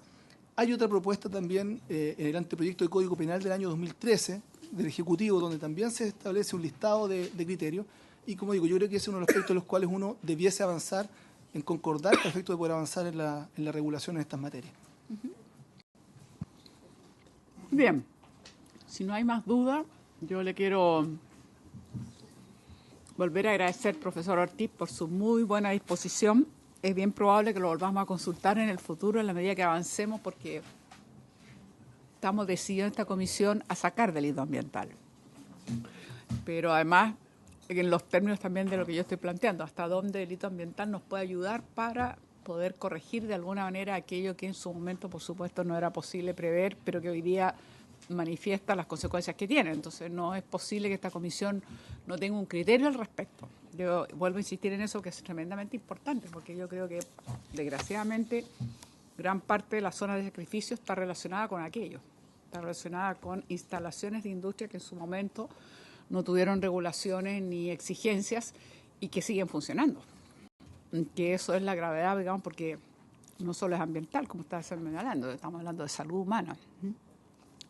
Hay otra propuesta también en el anteproyecto de Código Penal del año 2013 del Ejecutivo, donde también se establece un listado de criterios. Y como digo, yo creo que ese es uno de los aspectos en los cuales uno debiese avanzar en concordar al efecto de poder avanzar en la regulación en estas materias. Bien, si no hay más duda, yo le quiero volver a agradecer, profesor Ortiz, por su muy buena disposición. Es bien probable que lo volvamos a consultar en el futuro en la medida que avancemos, porque estamos decididos en esta comisión a sacar delito ambiental. Pero además, en los términos también de lo que yo estoy planteando, hasta dónde el delito ambiental nos puede ayudar para poder corregir de alguna manera aquello que en su momento, por supuesto, no era posible prever, pero que hoy día manifiesta las consecuencias que tiene. Entonces, no es posible que esta comisión no tenga un criterio al respecto. Yo vuelvo a insistir en eso, que es tremendamente importante, porque yo creo que, desgraciadamente, gran parte de la zona de sacrificio está relacionada con aquello. Está relacionada con instalaciones de industria que en su momento no tuvieron regulaciones ni exigencias y que siguen funcionando. Que eso es la gravedad, digamos, porque no solo es ambiental, como está señalando, estamos hablando de salud humana.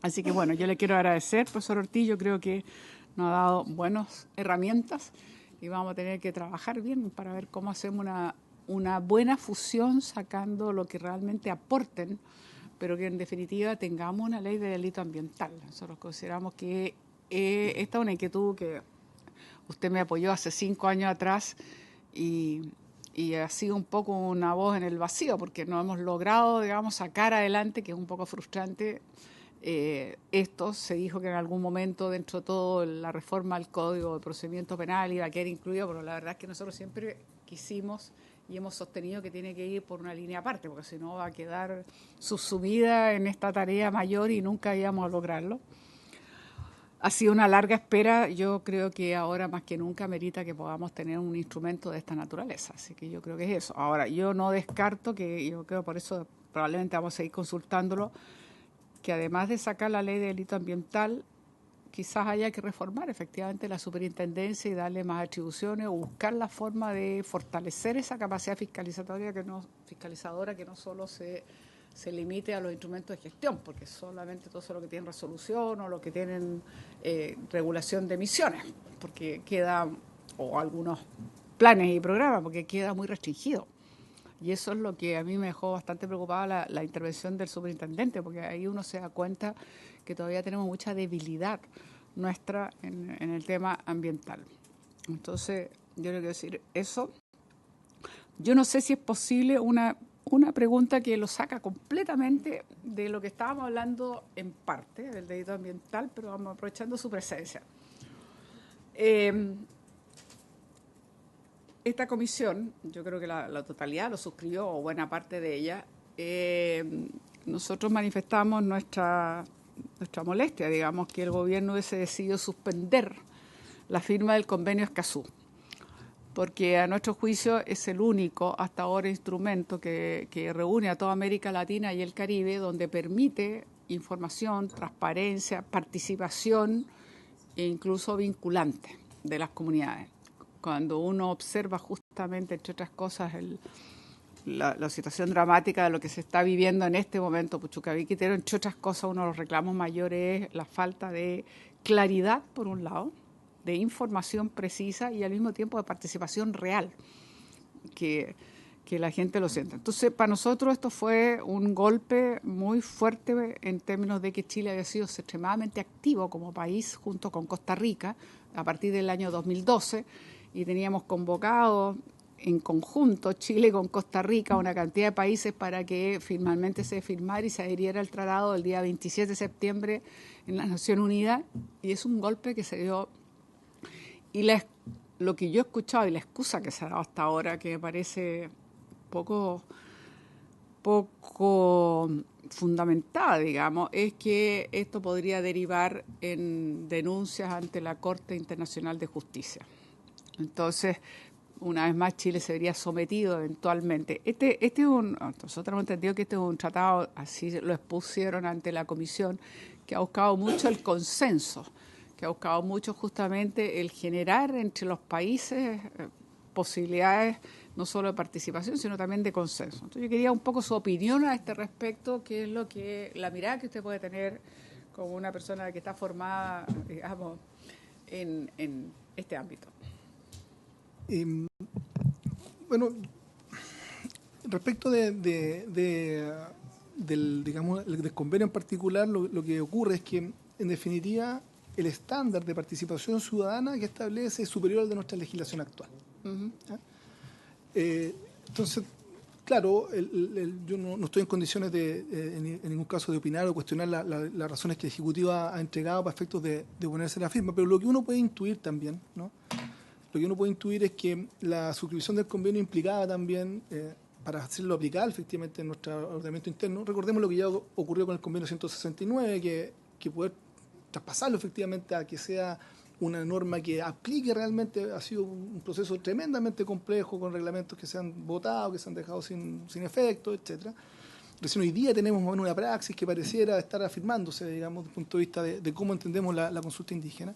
Así que bueno, yo le quiero agradecer, profesor Ortiz, yo creo que nos ha dado buenas herramientas y vamos a tener que trabajar bien para ver cómo hacemos una buena fusión sacando lo que realmente aporten, pero que en definitiva tengamos una ley de delito ambiental. Nosotros consideramos que esta es una inquietud que usted me apoyó hace 5 años atrás y ha sido un poco una voz en el vacío, porque no hemos logrado, digamos, sacar adelante, que es un poco frustrante. Esto se dijo que en algún momento dentro de todo la reforma al Código de Procedimiento Penal iba a quedar incluido, pero la verdad es que nosotros siempre quisimos y hemos sostenido que tiene que ir por una línea aparte, porque si no va a quedar subsumida en esta tarea mayor y nunca íbamos a lograrlo. Ha sido una larga espera. Yo creo que ahora más que nunca merita que podamos tener un instrumento de esta naturaleza. Así que yo creo que es eso. Ahora, yo no descarto que, yo creo por eso probablemente vamos a seguir consultándolo, que además de sacar la ley de delito ambiental, quizás haya que reformar efectivamente la superintendencia y darle más atribuciones o buscar la forma de fortalecer esa capacidad fiscalizadora que no solo se limite a los instrumentos de gestión, porque solamente todo eso lo que tienen resolución o lo que tienen regulación de emisiones, porque queda, o algunos planes y programas, porque queda muy restringido. Y eso es lo que a mí me dejó bastante preocupada la intervención del superintendente, porque ahí uno se da cuenta que todavía tenemos mucha debilidad nuestra en el tema ambiental. Entonces, yo le quiero decir eso. Yo no sé si es posible una pregunta que lo saca completamente de lo que estábamos hablando en parte, del delito ambiental, pero vamos aprovechando su presencia. Esta comisión, yo creo que la totalidad lo suscribió, o buena parte de ella. Nosotros manifestamos nuestra molestia, digamos, que el gobierno hubiese decidido suspender la firma del convenio Escazú, porque a nuestro juicio es el único hasta ahora instrumento que reúne a toda América Latina y el Caribe, donde permite información, transparencia, participación e incluso vinculante de las comunidades. Cuando uno observa justamente, entre otras cosas, la situación dramática de lo que se está viviendo en este momento, Puchucaví, Quintero, entre otras cosas, uno de los reclamos mayores es la falta de claridad, por un lado, de información precisa y al mismo tiempo de participación real, que la gente lo sienta. Entonces, para nosotros esto fue un golpe muy fuerte en términos de que Chile había sido extremadamente activo como país junto con Costa Rica a partir del año 2012 y teníamos convocado en conjunto Chile con Costa Rica una cantidad de países para que finalmente se firmara y se adhiriera al tratado el día 27 de septiembre en las Naciones Unidas, y es un golpe que se dio. Y lo que yo he escuchado y la excusa que se ha dado hasta ahora, que me parece poco fundamentada, digamos, es que esto podría derivar en denuncias ante la Corte Internacional de Justicia. Entonces, una vez más, Chile se vería sometido eventualmente. Nosotros hemos entendido que este es un tratado, así lo expusieron ante la Comisión, que ha buscado mucho el consenso, que ha buscado mucho justamente el generar entre los países posibilidades no solo de participación, sino también de consenso. Entonces yo quería un poco su opinión a este respecto, qué es la mirada que usted puede tener como una persona que está formada, digamos, en este ámbito. Bueno, respecto del convenio en particular, lo que ocurre es que, en definitiva, el estándar de participación ciudadana que establece es superior al de nuestra legislación actual. Uh-huh. Entonces, claro, yo no estoy en condiciones en ningún caso de opinar o cuestionar las razones que el Ejecutivo ha entregado para efectos de ponerse la firma, pero lo que uno puede intuir también, ¿no? Lo que uno puede intuir es que la suscripción del convenio implicaba también, para hacerlo aplicable efectivamente en nuestro ordenamiento interno, recordemos lo que ya ocurrió con el convenio 169, que poder traspasarlo efectivamente a que sea una norma que aplique realmente ha sido un proceso tremendamente complejo, con reglamentos que se han votado, que se han dejado sin efecto, etcétera. Recién hoy día tenemos una praxis que pareciera estar afirmándose, digamos, desde el punto de vista de cómo entendemos la consulta indígena.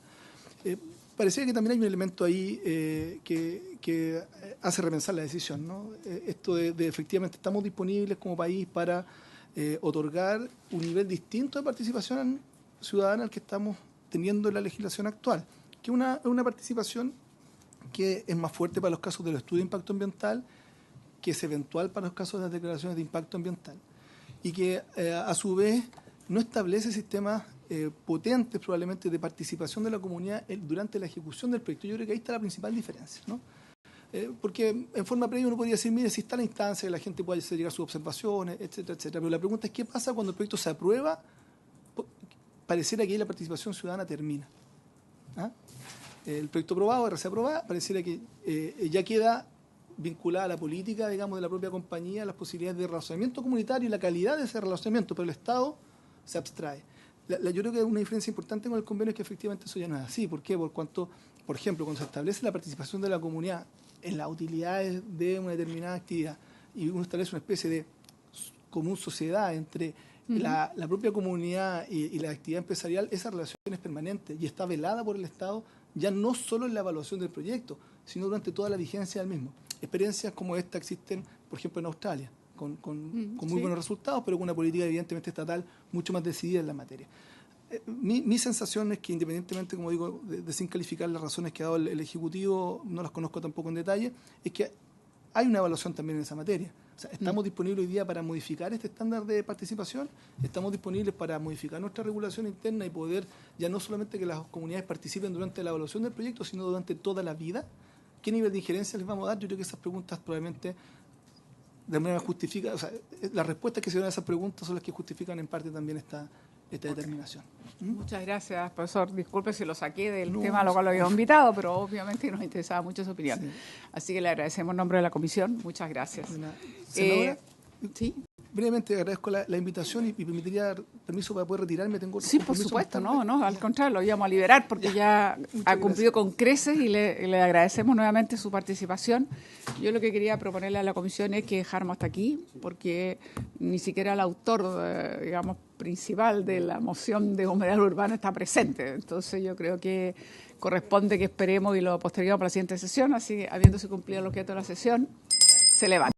Parecía que también hay un elemento ahí que hace repensar la decisión, ¿no? Esto de efectivamente estamos disponibles como país para otorgar un nivel distinto de participación ciudadana al que estamos teniendo en la legislación actual, que es una participación que es más fuerte para los casos del estudio de impacto ambiental, que es eventual para los casos de las declaraciones de impacto ambiental, y que a su vez no establece sistemas potentes probablemente de participación de la comunidad durante la ejecución del proyecto. Yo creo que ahí está la principal diferencia, ¿no? Porque en forma previa uno podría decir, mire, si está la instancia que la gente puede hacer llegar sus observaciones, etcétera, etcétera, pero la pregunta es, ¿qué pasa cuando el proyecto se aprueba? Pareciera que ahí la participación ciudadana termina. ¿Ah? El proyecto aprobado, RC aprobada, pareciera que ya queda vinculada a la política, digamos, de la propia compañía, las posibilidades de relacionamiento comunitario y la calidad de ese relacionamiento, pero el Estado se abstrae. Yo creo que una diferencia importante con el convenio es que efectivamente eso ya no es así. ¿Por qué? Por cuanto, por ejemplo, cuando se establece la participación de la comunidad en las utilidades de una determinada actividad y uno establece una especie de común sociedad entre la propia comunidad y la actividad empresarial, esa relación es permanente y está velada por el Estado, ya no solo en la evaluación del proyecto, sino durante toda la vigencia del mismo. Experiencias como esta existen, por ejemplo, en Australia, con muy buenos resultados, pero con una política evidentemente estatal mucho más decidida en la materia. Mi sensación es que, independientemente, como digo, de sin calificar las razones que ha dado el Ejecutivo, no las conozco tampoco en detalle, es que hay una evaluación también en esa materia. O sea, estamos disponibles hoy día para modificar este estándar de participación, estamos disponibles para modificar nuestra regulación interna y poder ya no solamente que las comunidades participen durante la evaluación del proyecto, sino durante toda la vida. ¿Qué nivel de injerencia les vamos a dar? Yo creo que esas preguntas probablemente de manera justifica, o sea, las respuestas que se dan a esas preguntas son las que justifican en parte también esta determinación. Muchas gracias, profesor. Disculpe si lo saqué del tema a lo cual lo habíamos invitado, pero obviamente nos interesaba mucho su opinión. Sí. Así que le agradecemos en nombre de la comisión. Muchas gracias. Senadora, sí. Brevemente agradezco la invitación y permitiría permiso para poder retirarme. Tengo sí, por supuesto, no, al contrario, lo íbamos a liberar porque ya ha cumplido con creces y le agradecemos nuevamente su participación. Yo lo que quería proponerle a la comisión es que dejáramos hasta aquí, porque ni siquiera el autor, digamos, principal de la moción de humedal urbano está presente. Entonces yo creo que corresponde que esperemos y lo posterguemos para la siguiente sesión, así que habiéndose cumplido el objeto de la sesión, se levanta.